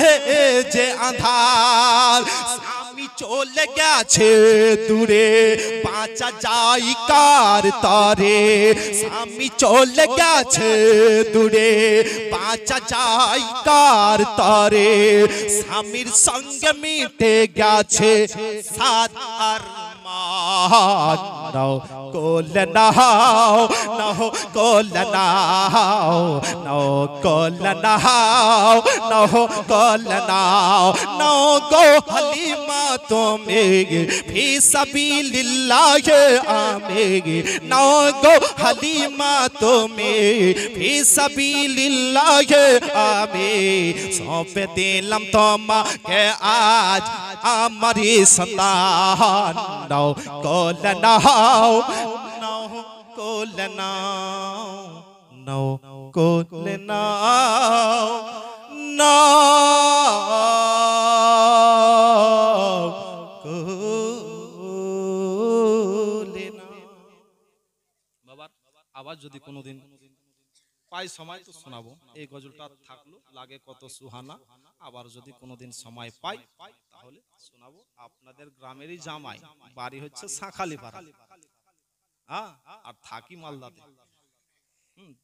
যে আঁধার স্বামী চলে গেছে দূরে বাঁচা যাই কার তরে স্বামী চলে গেছে দূরে বাঁচা যাই কার তরে স্বামীর সঙ্গে মিটে গেছে সাত আর নকল নাও নকল নাও নকল নাও নকল নাও নগো হালিমা তুমি ফি সাবিলিল্লাহ আমি নগো হালিমা তুমি ফি সাবিলিল্লাহ আমি সঁপে দিলাম তোমাকে আজ আমারি সন্তান নকল নাও নকল নাও নকল নাও বাবার আবার যদি কোনোদিন পাই সময় তো শোনাবো এই গজলটা থাকলো লাগে কত সুহানা আবার যদি কোনোদিন সময় পাই তাহলে শোনাবো আপনাদের গ্রামেরই জামাই বাড়ি হচ্ছে শাঁখালিপাড়া আর থাকি মালদাতে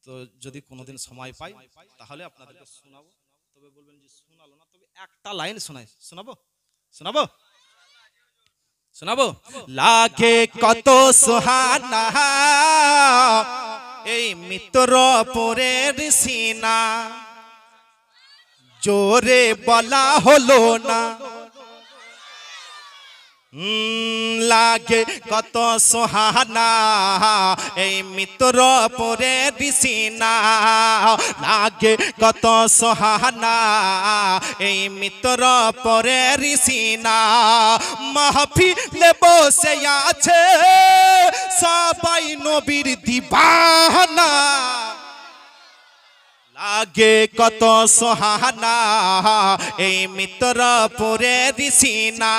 তো যদি কোনোদিন সময় পাই তাহলে আপনাদেরকে শোনাবো তবে বলবেন যে শোনালো না তবে একটা লাইন শোনাই শোনাবো শোনাবো শোনাবো লাগে কত সুহানা এই মিত্রপুরের সিনা জোরে বলা হলো না লাগে কত সোহানা এই মিত্রপুরের সিনা লাগে কত সোহানা এই মিত্রপুরের সিনা মাহফিলে বসে আছে সবাই নবীর দিবানা লাগে কত সোহানা এই মিত্রপুরের সিনা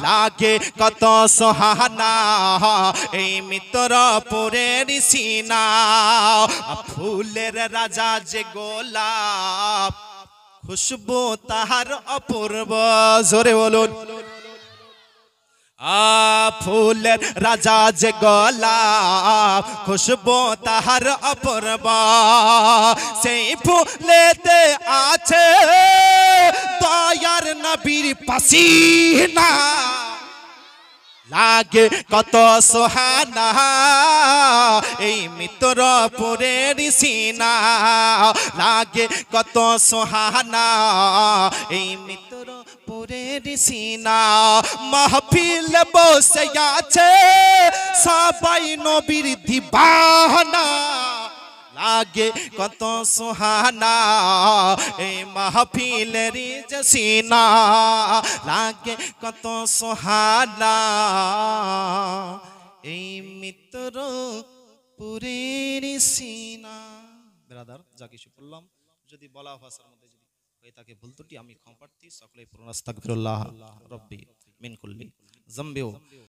লাগে কত সোহানা এই মিত্রপুরের সিনা ফুলের রাজা যে গোলাপ খুশবু তাহার অপূর্ব জোরে বলুন ফুলের রাজা যে গোলাপ খুশবু তাহার অপূর্ব সেই ফুলেতে আছে দয়ার নবীর পাসিনা লাগে কত সোহানা এই মিত্রপুরের সিনা লাগে কত সোহানা এই মিত্রপুরের সিনা মাহফিল বসে আছে সবাই নবীর দিবানা লাগে কত সোহানা এই মাহফিলের সিনা লাগে কত সোহানা এই মিত্রপুরের সিনা ব্রাদার যা কিছু বললাম যদি বলা ভাষার মধ্যে যদি হয়ে থাকে ভুল ত্রুটি আমি ক্ষমা প্রার্থী সকলে পুরো আস্তাগফিরুল্লাহ রব্বি মিন কুল্লি যামবিও